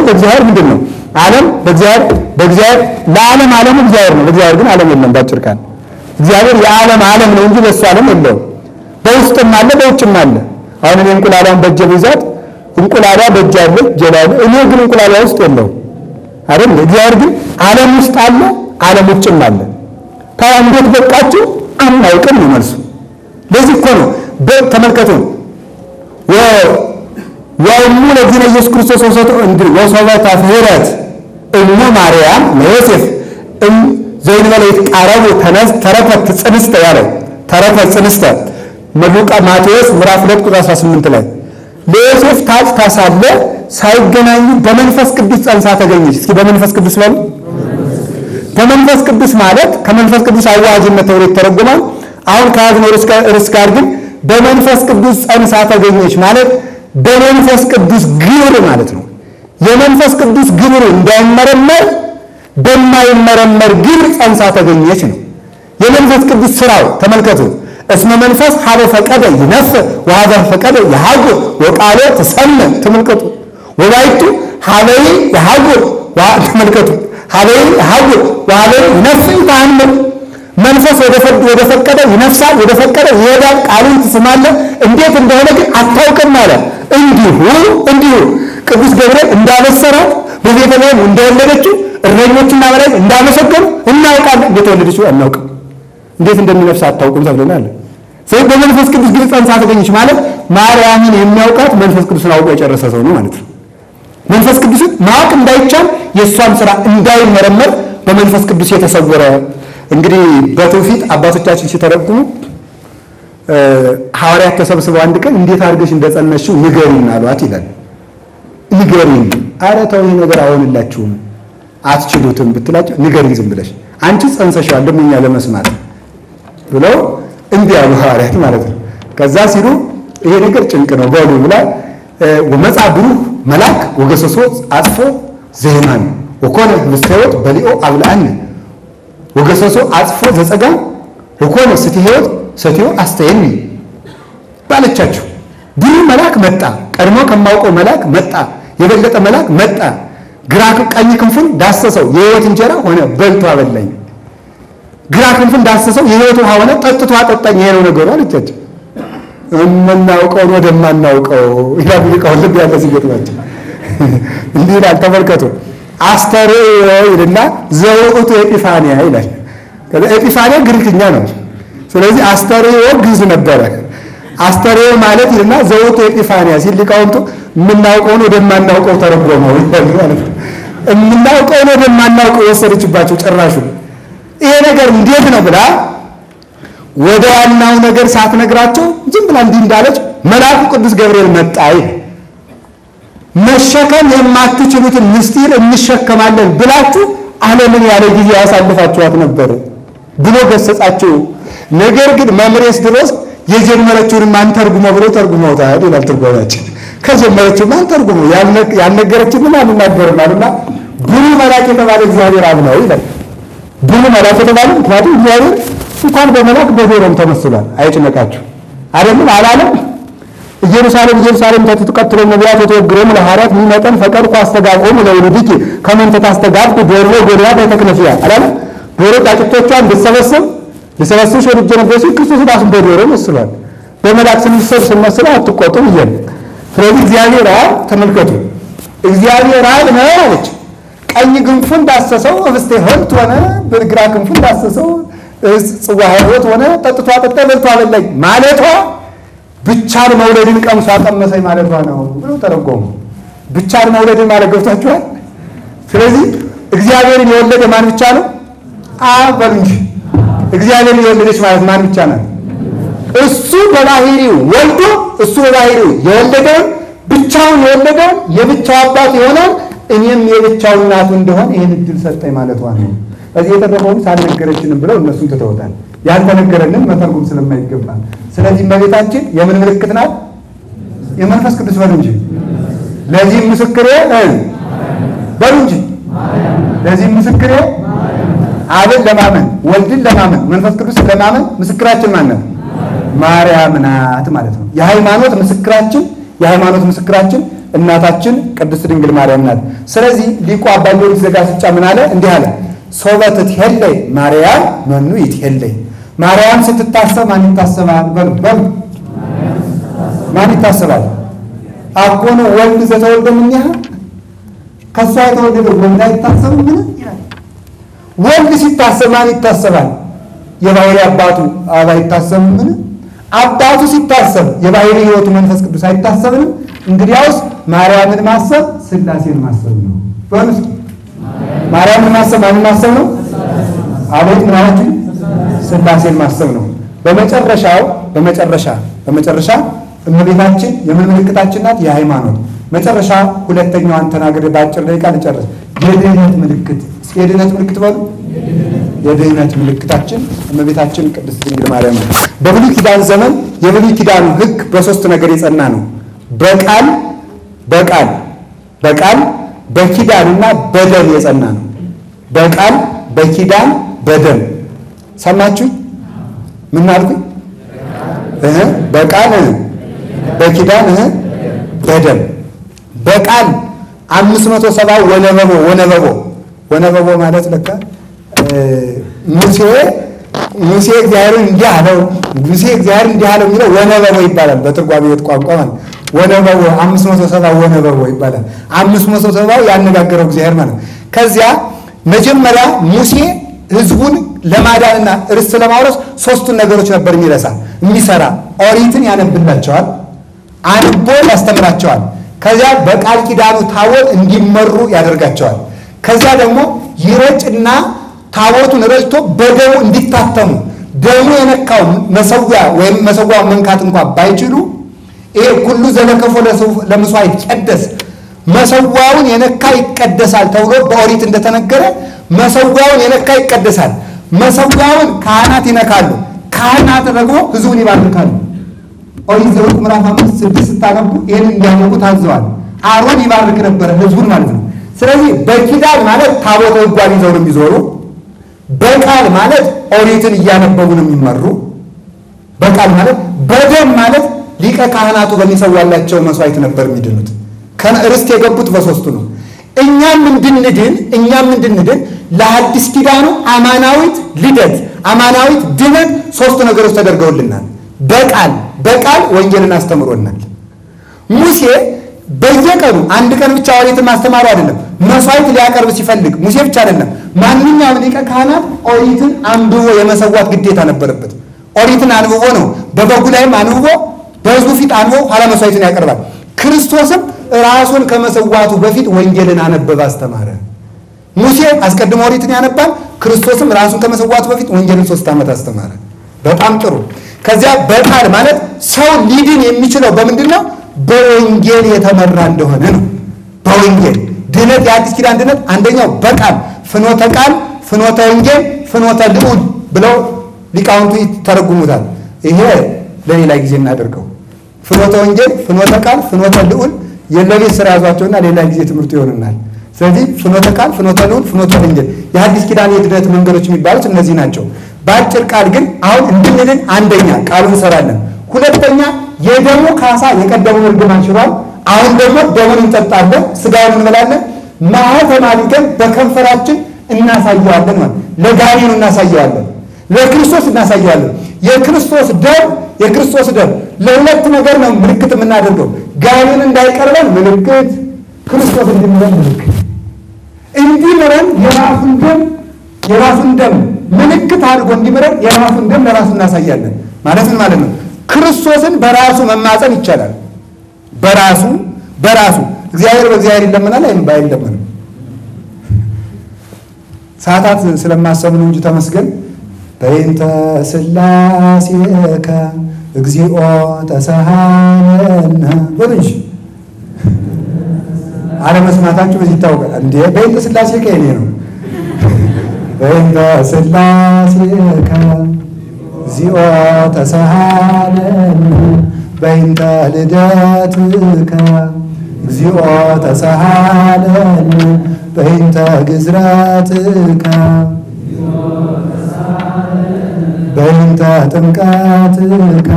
በእግዚአብሔር ምንድን ነው? ዓለም በእግዚአብሔር ለዓለም እግዚአብሔር ነው። ለእግዚአብሔር ግን ዓለም የለም። ባጭር ቃል እግዚአብሔር የዓለም ነው እንጂ ለሱ ዓለም የለውም። በውስጥም አለ በውጭም አለ። አሁን እኔ እንቁላሏን በእጄ ብይዛት እንቁላሏ በእጄ አለች ጀላል እኔ ግን እንቁላሏ ውስጥ የለውም አይደል? እግዚአብሔር ግን ዓለም ውስጥ አለ ዓለም ውጭም አለ። ታዲያ እንዴት በቃችሁ? አናውቅም ነው መልሱ። ለዚህ እኮ ነው ተመልከቱ ወእሙ ለዚህነ ኢየሱስ ክርስቶስ ወሰባት አፍህረት እሙ ማርያም ለዮሴፍ ዘእንበለ ይትቃረቡ ተረፈት ጽንስተ ያለው ተረፈት ጽንስተ መሉቃ ማቴዎስ ምዕራፍ 2 ቁጥር 18 ላይ ለዮሴፍ ታጭታ ሳለ ሳይገናኙ በመንፈስ ቅዱስ ጸንሳ ተገኘች። እስኪ በመንፈስ ቅዱስ ማለት በመንፈስ ቅዱስ ማለት ከመንፈስ ቅዱስ አዋጅነት ተብሎ ይተረጎማል። አሁን ከያዝነው ርዕስ ጋር ግን በመንፈስ ቅዱስ ጸንሳ ተገኘች ማለት በመንፈስ ቅዱስ ግብር ማለት ነው። የመንፈስ ቅዱስ ግብር እንዳይመረመር በማይመረመር ግብር ጸንሳ ተገኘች ነው። የመንፈስ ቅዱስ ስራው ተመልከቱ። እስመ መንፈስ ሀበ ፈቀደ ይነፍስ ወሀበ ፈቀደ ይሃጉ ወቃለ ተሰምዕ ተመልከቱ። ወባይቱ ሀበይ የሐጉር ተመልከቱ ሀበይ የሐጉር ወሀበይ ይነፍስ ተአምር መንፈስ ወደ ፈቀደ ይነፍሳል ወደ ፈቀደ ይሄዳል ቃሉን ትሰማለህ እንዴት እንደሆነ ግን አታውቅም ማለት እንዲሁ ቅዱስ ገብርኤል እንዳበሰራት በቤተልሔም እንደወለደችው እረኞችና መላእክት እንዳመሰገኑ እናውቃለን እንዴት ወለደችው አናውቅም እንዴት እንደሚነፍስ አታውቁም ተብለናል ስለዚህ በመንፈስ ቅዱስ ግን ጸንሳ ተገኘች ማለት ማርያምን የሚያውቃት መንፈስ ቅዱስን አውቆ የጨረሰ ሰው ነው ማለት ነው መንፈስ ቅዱስን ማወቅ እንዳይቻል የእሷን ሥራ እንዳይመረመር በመንፈስ ቅዱስ የተሰወረ እንግዲህ በትውፊት አባቶቻችን ሲተረጉሙ ሐዋርያት ተሰብስበው አንድ ቀን እንዴት አድርገሽ እንደጸነሽው ንገሪን አሏት ይላል ንገሪን ኧረ ተው ይሄ ነገር አይሆንላችሁም አትችሉትም ብትላቸው ንገሪን ዝም ብለሽ አንቺ ጸንሰሻል ደሞኛ ለመስማት ብለው እንዲህ አሉ ሐዋርያት ማለት ነው ከዛ ሲሉ ይሄ ነገር ጭንቅ ነው በሉ ብላ ወመጻ ብሩህ መልአክ ወገሰሶ አጽፎ ዘየማን ወኮነ ሕይወት በሊኦ አብላን ወገሰሶ አጽፎ ዘጸጋ ወኮነ ሕይወት ሰትዮ አስተየኒ ባለቻቸው ብሩህ መልአክ መጣ ቀድሞ ከማውቀው መልአክ መጣ የበለጠ መልአክ መጣ ግራ ቀኝ ክንፉን ዳሰሰው የሕይወት እንጀራ ሆነ በልቶ አበላኝ ግራ ክንፉን ዳሰሰው የሕይወት ውሃ ሆነ ጠጥቶ አጠጣኝ ይሄ ነው ነገሩ አለቻቸው የምናውቀው ወደማናውቀው ይላል ሊቃውንት ልብ ያለ ሲገጥማቸው እንዲህ ይላል ተመልከቱ አስተርእዮ ይልና ዘውእቱ ኤጲፋንያ ይላል ኤጲፋንያ ግሪክኛ ነው ስለዚህ አስተርእዮ ግዕዝ ነበረ አስተርእዮ ማለት ይልና ዘውእቱ ኤጲፋንያ ሲል ሊቃውንቱ የምናውቀውን ወደማናውቀው ተረጎመው ይላል ማለት ነው የምናውቀውን ወደማናውቀው ወሰደችባቸው ጭራሹ ይሄ ነገር እንዴት ነው ብላ ወደ ዋናው ነገር ሳትነግራቸው ዝም ብላ እንዲህ እንዳለች መልአኩ ቅዱስ ገብርኤል መጣ መሸከም የማትችሉትን ምስጢር እንሸከማለን ብላችሁ ዓለምን ያለ ጊዜ ያሳልፋችኋት ነበር ብሎ ገሰጻቸው ነገር ግን መምሬስ ድረስ የጀመረችውን ማን ተርጉሞ ብሎ ተርጉመውታል ይላል ትርጓሜያችን ከጀመረችው ማን ተርጉሞ ያልነገረችን ምን አንናገርም አሉና ብሉ መልአክ የተባለ እግዚአብሔር አብ ነው ይላል ብሉ መልአክ የተባለ ምክንያቱም እግዚአብሔር እንኳን በመልአክ በዶሮም ተመስሏል አይጭነቃችሁ አይደለም አላለም ኢየሩሳሌም ተተቀጥሎ ነቢያት ተወግረው ለሐዋርያት ሚመጠን ፈቀድኩ አስተጋብኦም ለውልድኪ ከመንተ ታስተጋብ ዶሮ ጎድያ ተተክነፊያ አይደለም ዶሮ ጣጭቶቿን ልሰበስብሽ ወድጄ ነበር ሲል ክርስቶስ ራሱ በዶሮ መስሏል በመልአክ ስንመስለው አትቆጡም ይላል ስለዚህ እግዚአብሔር አብ ተመልከቱ እግዚአብሔር አብ ነው አለች ቀኝ ክንፉን ዳሰሰው ህብስተ ሕይወት ሆነ በግራ ክንፉን ዳሰሰው ጽዋ ሕይወት ሆነ ጠጥቶ አጠጣ በልቶ አበላኝ ማለቷ ብቻን መውለድን ቀምሷ ቀመሰኝ ማለቷ ነው ብሎ ተረጎሙ ብቻን መውለድን ማለት ገብታችኋል ስለዚህ እግዚአብሔርን የወለደ ማን ብቻ ነው አብ እንጂ እግዚአብሔርን የወለደች ማለት ማን ብቻ ነው እሱ በባህሪው ወልዶ እሱ በባህሪው የወለደው ብቻውን የወለደው የብቻው አባት የሆነው እኔም የብቻው እናቱ እንደሆነ ይሄን እድል ሰጠኝ ማለቷ ነው እዚህ የተረፈውን ሳልነገረችንም ብለው እነሱን ተተውታል ያልተነገረልን መተርጉም ስለማይገባ ስለዚህ እመቤታችን የምን ምልክት ናት የመንፈስ ቅዱስ በሉ እንጂ ለዚህም ምስክሬ በሉ እንጂ ለዚህም ምስክሬ አብን ለማመን ወልድን ለማመን መንፈስ ቅዱስ ለማመን ምስክራችን ማን ነው ማርያም ናት ማለት ነው የሃይማኖት ምስክራችን እናታችን ቅድስት ድንግል ማርያም ናት ስለዚህ ሊቁ አባ ጊዮርጊስ ዘጋስጫ ምን አለ እንዲህ አለ ሶበት ትሄለይ ማርያም መኑ ይትሄለይ ማርያም ስትታሰብ ማን ይታሰባል በል ማን ይታሰባል አቆነ ወልድ ዘተወልደ ምንያ ከሷ የተወለደ ወልድ አይታሰብ ምን ይላል ወልድ ሲታሰብ ማን ይታሰባል የባህሪ አባቱ አባ ይታሰብ ምን አባቱ ሲታሰብ የባህሪ ሕይወቱ መንፈስ ቅዱስ አይታሰብም እንግዲያውስ ማርያምን ማሰብ ሥላሴን ማሰብ ነው በሉስ ማርያምን ማሰብ ማን ማሰብ ነው አቤት ምን አላችሁ ሥላሴን ማሰብ ነው በመጨረሻ እመቤታችን የምን ምልክታችን ናት የሃይማኖት መጨረሻ ሁለተኛዋን ተናግሬ ባጭር ደቂቃ ልጨርስ የድህነት ምልክት በሉ የድህነት ምልክታችን እመቤታችን ቅድስት ድንግል ማርያም ነው በብሉይ ኪዳን ዘመን የብሉይ ኪዳን ሕግ በሶስት ነገር የጸና ነው በቃል በኪዳንና በደም የጸና ነው በቃል በኪዳን በደም ሰማችሁ ምን ማለት በቃል በኪዳን በደም በቃል 570 ወነበቦ ማለት ለካ ሙሴ እግዚአብሔርን እንዲህ አለው የሚለው ወነበቦ ይባላል። በትርጓሜ ቋንቋ ማለት ወነበቦ 570 ወነበቦ ይባላል። 570 ያነጋገረው እግዚአብሔር ማለት። ከዚያ መጀመሪያ ሙሴ ሕዝቡን ለማዳንና ርስት ለማውረስ ሶስቱን ነገሮች ነበር የሚሰራ። ኦሪትን ያነብላቸዋል፣ አንቦ ያስተምራቸዋል። ከዚያ በቃል ኪዳኑ ታቦት እንዲመሩ ያደርጋቸዋል። ከዚያ ደግሞ ይረጭና ታቦቱን ረጭቶ በደሙ እንዲታተሙ ደሙ የነካው መሰዊያ ወይም መሰዊያው መንካት እንኳን ባይችሉ ይሄ ሁሉ ዘለከፎ ለመስዋዕት ይቀደስ መሰዊያውን የነካ ይቀደሳል ተብሎ በኦሪት እንደተነገረ መሰዊያውን የነካ ይቀደሳል። መሰዊያውን ካህናት ይነካሉ፣ ካህናት ደግሞ ሕዝቡን ይባርካሉ። ኦሪት ዘኍልቍ ምዕራፍ 5-6 ስታነቡ ይሄን እንዲያነቡ ታዘዋል። አሮን ይባርክ ነበር ሕዝቡን ማለት ነው። ስለዚህ በኪዳን ማለት ታቦተ ሕጓን ይዘው ነው የሚዞሩ። በቃል ማለት ኦሪትን እያነበቡ ነው የሚመሩ። በቃል ማለት በደም ማለት ሊቀ ካህናቱ በሚሰዋላቸው መስዋዕት ነበር የሚድኑት። ከርስት የገቡት በሶስቱ ነው። እኛም እንድንድን ለሐዲስ ኪዳኑ አማናዊት ልደት አማናዊት ድነት ሶስት ነገሮች ተደርገውልናል። በቃል ወንጌልን አስተምሮናል። ሙሴ በየቀኑ አንድ ቀን ብቻ ኦሪትን ማስተማሩ አይደለም፣ መስዋዕት ሊያቀርብ ሲፈልግ ሙሴ ብቻ አይደለም፣ ማንኛውም ሊቀ ካህናት ኦሪትን አንብቦ የመሰዋት ግዴታ ነበረበት። ኦሪትን አንብቦ ነው በበጉ ላይም አንብቦ በሕዝቡ ፊት አንብቦ ኋላ መስዋዕትን ያቀርባል። ክርስቶስም ራሱን ከመሰዋቱ በፊት ወንጌልን አነበበ፣ አስተማረ። ሙሴ አስቀድሞ ኦሪትን ያነባል፣ ክርስቶስም ራሱን ከመሰዋቱ በፊት ወንጌልን 3 ዓመት አስተማረ። በጣም ጥሩ። ከዚያ በቃል ማለት ሰው ሊድን የሚችለው በምንድን ነው? በወንጌል የተመራ እንደሆነ ነው። በወንጌል ድነት፣ የአዲስ ኪዳን ድነት አንደኛው በቃል ፍኖተ ቃል፣ ፍኖተ ወንጌል፣ ፍኖተ ልዑል ብለው ሊቃውንቱ ይተረጉሙታል። ይሄ ለሌላ ጊዜ እናደርገው። ፍኖተ ወንጌል፣ ፍኖተ ቃል፣ ፍኖተ ልዑል የለቤት ስራ ያዟቸውና ሌላ ጊዜ ትምህርቱ ይሆንናል። ስለዚህ ፍኖተ ቃል፣ ፍኖተ ልዑል፣ ፍኖተ ወንጌል የአዲስ ኪዳን የድነት መንገዶች የሚባሉት እነዚህ ናቸው። በአጭር ቃል ግን አሁን እንድንድን አንደኛ ቃሉን እንሰራለን፣ ሁለተኛ የደሙ ካሳ የቀደመውን እርግማን ሽሯል። አሁን ደግሞ ደሙን እንጠጣለን፣ ስጋውን እንበላለን። ማኅተም አድርገን በከንፈራችን እናሳየዋለን ማለት ለጋኔኑ እናሳየዋለን፣ ለክርስቶስ እናሳየዋለን። የክርስቶስ ደም ለሁለት ነገር ነው ምልክት የምናደርገው። ጋኔን እንዳይቀርበን ምልክት፣ ክርስቶስ እንዲምረን ምልክት። እንዲምረን የራሱን ደም ምልክት አድርጎ እንዲምረን የራሱን ደም ለራሱ እናሳያለን ማለት ምን ማለት ነው? ክርስቶስን በራሱ መማፀን ይቻላል። በራሱ እግዚአብሔር በእግዚአብሔር ይለመናል አይለመንም? ሰዓታት ስለማሰብ ነው እንጂ ተመስገን። በእንተ ሥላሴከ እግዚኦ ተሰሃለነ ወንሽ አለመስማታችሁ በዚህ ይታወቃል እንዴ? በእንተ ሥላሴከ የኔ ነው። በእንተ ሥላሴከ እግዚኦ ተሰሃለነ በእንተ ልደትከ እግዚኦ ተሰሃለነ በእንተ ግዝረትከ በእንተ ጥምቀትከ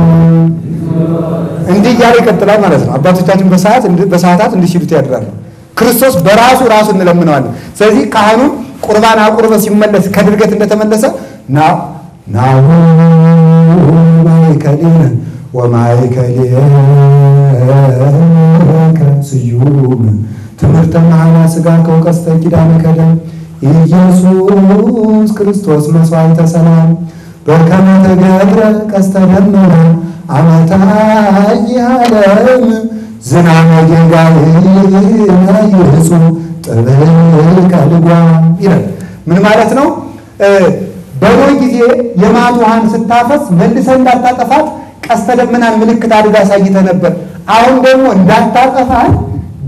እንዲህ እያለ ይቀጥላል ማለት ነው። አባቶቻችን በሰዓታት እንዲህ ሲሉት ያድራሉ። ክርስቶስ በራሱ እንለምነዋለን። ስለዚህ ካህኑ ቁርባን አቁርበ ሲመለስ ከድርገት እንደተመለሰ ናሁ ማእከሊነ ወማእከሊከ ስዩም ትምህርተ መሐላ ሥጋከ ወቀስተ ኪዳነከ ደም ኢየሱስ ክርስቶስ መስዋዕተ ሰላም በከመ ተገብረ ቀስተ ደመና አመታይ ዓለም ዝናመ ጌጋይ ይህጹ ጥብቀ ልጓም ይላል። ምን ማለት ነው? በኖህ ጊዜ የማት ውሃን ስታፈስ መልሰህ እንዳታጠፋት ቀስተ ደመናን ምልክት አድርጋ አሳይተ ነበር። አሁን ደግሞ እንዳታጠፋት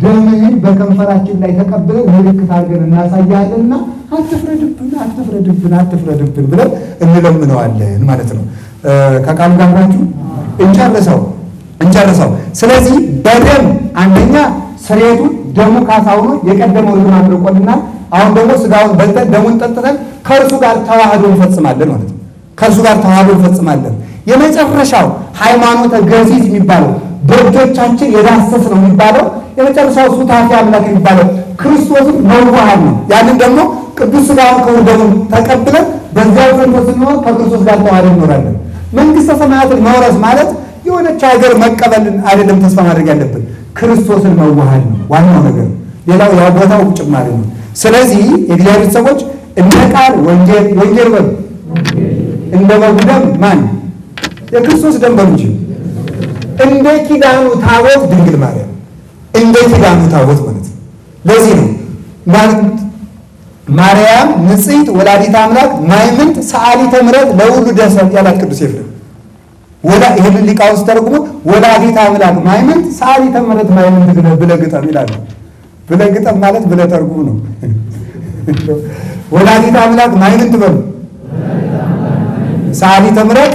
ደምህን በከንፈራችን ላይ ተቀብለን ምልክት አድርገን እናሳያለንና አትፍረድብን ብለን እንለምነዋለን ማለት ነው። ከቃሉ ጋር ናችሁ? እንጨርሰው። ስለዚህ በደም አንደኛ ስርየቱን ደሙ ካሳ ሆኖ የቀደመውን ልማድ አድርቆልናል። አሁን ደግሞ ስጋውን በልተን ደሙን ጠጥተን ከእርሱ ጋር ተዋህዶ እንፈጽማለን ማለት ነው። ከእርሱ ጋር ተዋህዶ እንፈጽማለን። የመጨረሻው ሃይማኖተ ገዚዝ የሚባለው በእጆቻችን የዳሰስ ነው የሚባለው የመጨረሻው ሱታፊ አምላክ የሚባለው ክርስቶስን መዋሃድ ነው። ያንን ደግሞ ቅዱስ ሥጋውን ከወደሙ ተቀብለን በዚያው ክርስቶስ ነው ከክርስቶስ ጋር ተዋህደን እንኖራለን። መንግስተ ሰማያትን መውረስ ማለት የሆነች ሀገር መቀበልን አይደለም ተስፋ ማድረግ ያለብን ክርስቶስን መዋሃድ ነው ዋናው ነገር። ሌላው ያው ቦታው ጭማሪ ነው። ስለዚህ የእግዚአብሔር ሰዎች እንደ ቃል ወንጌል በሉ እንደ በጉደም ማን የክርስቶስ ደም በሉ እንጂ እንደ ኪዳኑ ታቦት ድንግል ማርያም እንደ ኪዳኑ ታቦት ማለት ነው። ለዚህ ነው ማርያም ንጽሕት ወላዲተ አምላክ ማይምንት ሰዓሊተ ምሕረት ለሁሉ ደሰት ያላት ቅዱስ ኤፍሬም ይህን ሊቃውንት ተርጉሞ ወላዲተ አምላክ ማይምንት ሰዓሊተ ምሕረት ማይምንት ብለህ ግጠም ይላል። ብለህ ግጠም ማለት ብለህ ተርጉም ነው። ወላዲተ አምላክ ማይምንት በሉ ሰዓሊተ ምሕረት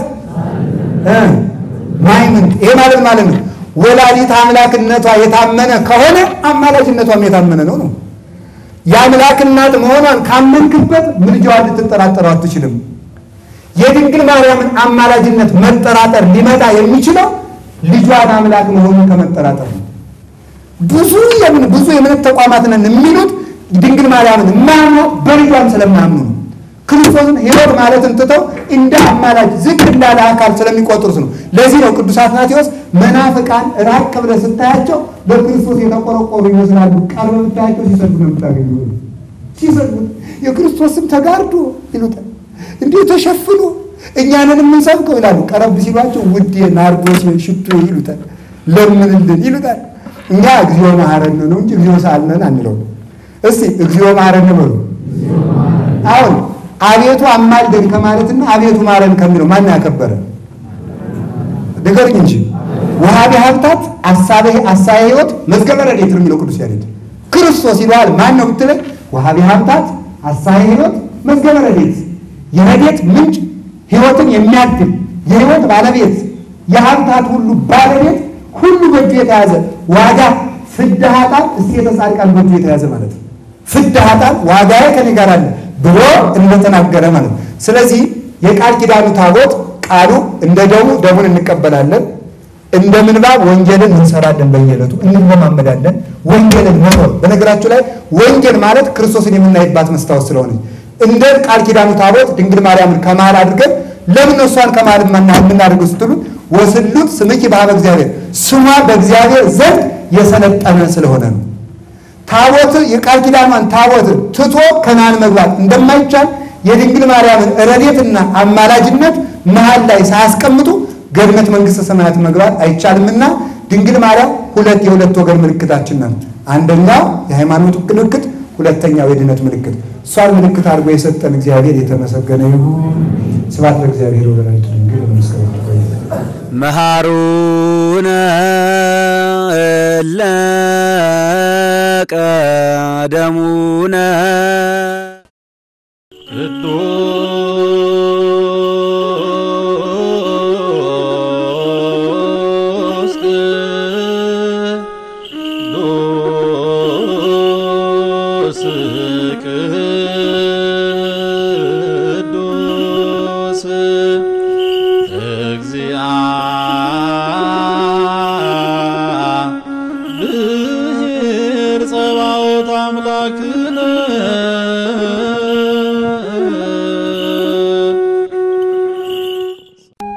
ማይምንት ይሄ ማለት ነው ወላዲተ አምላክነቷ የታመነ ከሆነ አማላጅነቷም የታመነ ነው። የአምላክ እናት መሆኗን ካመንክበት ምልጃዋን ልትጠራጠረው አትችልም። የድንግል ማርያምን አማላጅነት መጠራጠር ሊመጣ የሚችለው ልጇን አምላክ መሆኑን ከመጠራጠር ነው። ብዙ የእምነት ተቋማት ነን የሚሉት ድንግል ማርያምን ማምነው በልጇም ስለማያምኑ ነው። ክርስቶስን ሕይወት ማለትን ትተው እንደ አማላጅ ዝቅ እንዳለ አካል ስለሚቆጥሩት ነው። ለዚህ ነው ቅዱስ አትናቴዎስ መናፍቃን ራቅ ብለህ ስታያቸው በክርስቶስ የተቆረቆሩ ይመስላሉ፣ ቀርበህ ብታያቸው ሲሰግዱ ነው የምታገኘው። ሲሰግዱ የክርስቶስም ተጋርዶ ይሉታል፣ እንዲሁ ተሸፍኖ እኛንን የምንሰብከው ይላሉ። ቀረብ ሲሏቸው ውዴ ናርዶስ ሽቱ ይሉታል፣ ለምንድን ይሉታል። እኛ እግዚኦ መሐረነ ነው እንጂ እግዚኦ ሰአልነን አንለው። እስቲ እግዚኦ መሐረነ በሉ። አሁን አቤቱ አማልደን ከማለትና አቤቱ ማረን ከሚለው ማን ያከበረ ንገሩኝ እንጂ። ወሃቢ ሀብታት አሳቤ ሕይወት መዝገበ ረድኤት ነው የሚለው ቅዱስ ያሬድ። ክርስቶስ ይለዋል ማን ነው ብትለኝ፣ ወሃቢ ሀብታት አሳቤ ሕይወት መዝገበ ረድኤት፣ የረድኤት ምንጭ ሕይወትን የሚያድል የሕይወት ባለቤት የሀብታት ሁሉ ባለቤት ሁሉ በእጁ የተያዘ ዋጋ ፍዳ ኃጥአን እሴተ ጻድቃን በእጁ የተያዘ ማለት ነው። ፍዳ ኃጥአን ዋጋዬ ከኔ ጋር አለ ብሎ እንደተናገረ ማለት ነው። ስለዚህ የቃል ኪዳኑ ታቦት ቃሉ እንደ ደሙን እንቀበላለን፣ እንደ ምንባብ ወንጌልን እንሰራለን፣ በየዕለቱ እንለማመዳለን ወንጌልን መኖር። በነገራችሁ ላይ ወንጌል ማለት ክርስቶስን የምናይባት መስታወት ስለሆነ እንደ ቃል ኪዳኑ ታቦት ድንግል ማርያምን ከመሃል አድርገን ለምን እሷን ከመሃል የምናደርገው ስትሉ ወስሉት ስምኪ በኀበ እግዚአብሔር ስሟ በእግዚአብሔር ዘንድ የሰለጠነ ስለሆነ ነው። ታቦት የቃል ኪዳኗን ታቦት ትቶ ከነዓን መግባት እንደማይቻል የድንግል ማርያምን ረድኤትና አማላጅነት መሃል ላይ ሳያስቀምጡ ገነት መንግስተ ሰማያት መግባት አይቻልምና ድንግል ማርያም የሁለት ወገን ምልክታችን ናት። አንደኛው የሃይማኖት ምልክት፣ ሁለተኛው የድነት ምልክት። እሷን ምልክት አድርጎ የሰጠን እግዚአብሔር የተመሰገነ ይሁን። ስብሐት ለእግዚአብሔር ወለወላዲቱ ድንግል ወለመስቀሉ ክቡር። መሐሩነ እለ ቀደሙነ ብሔር ጸባኦት አምላክነ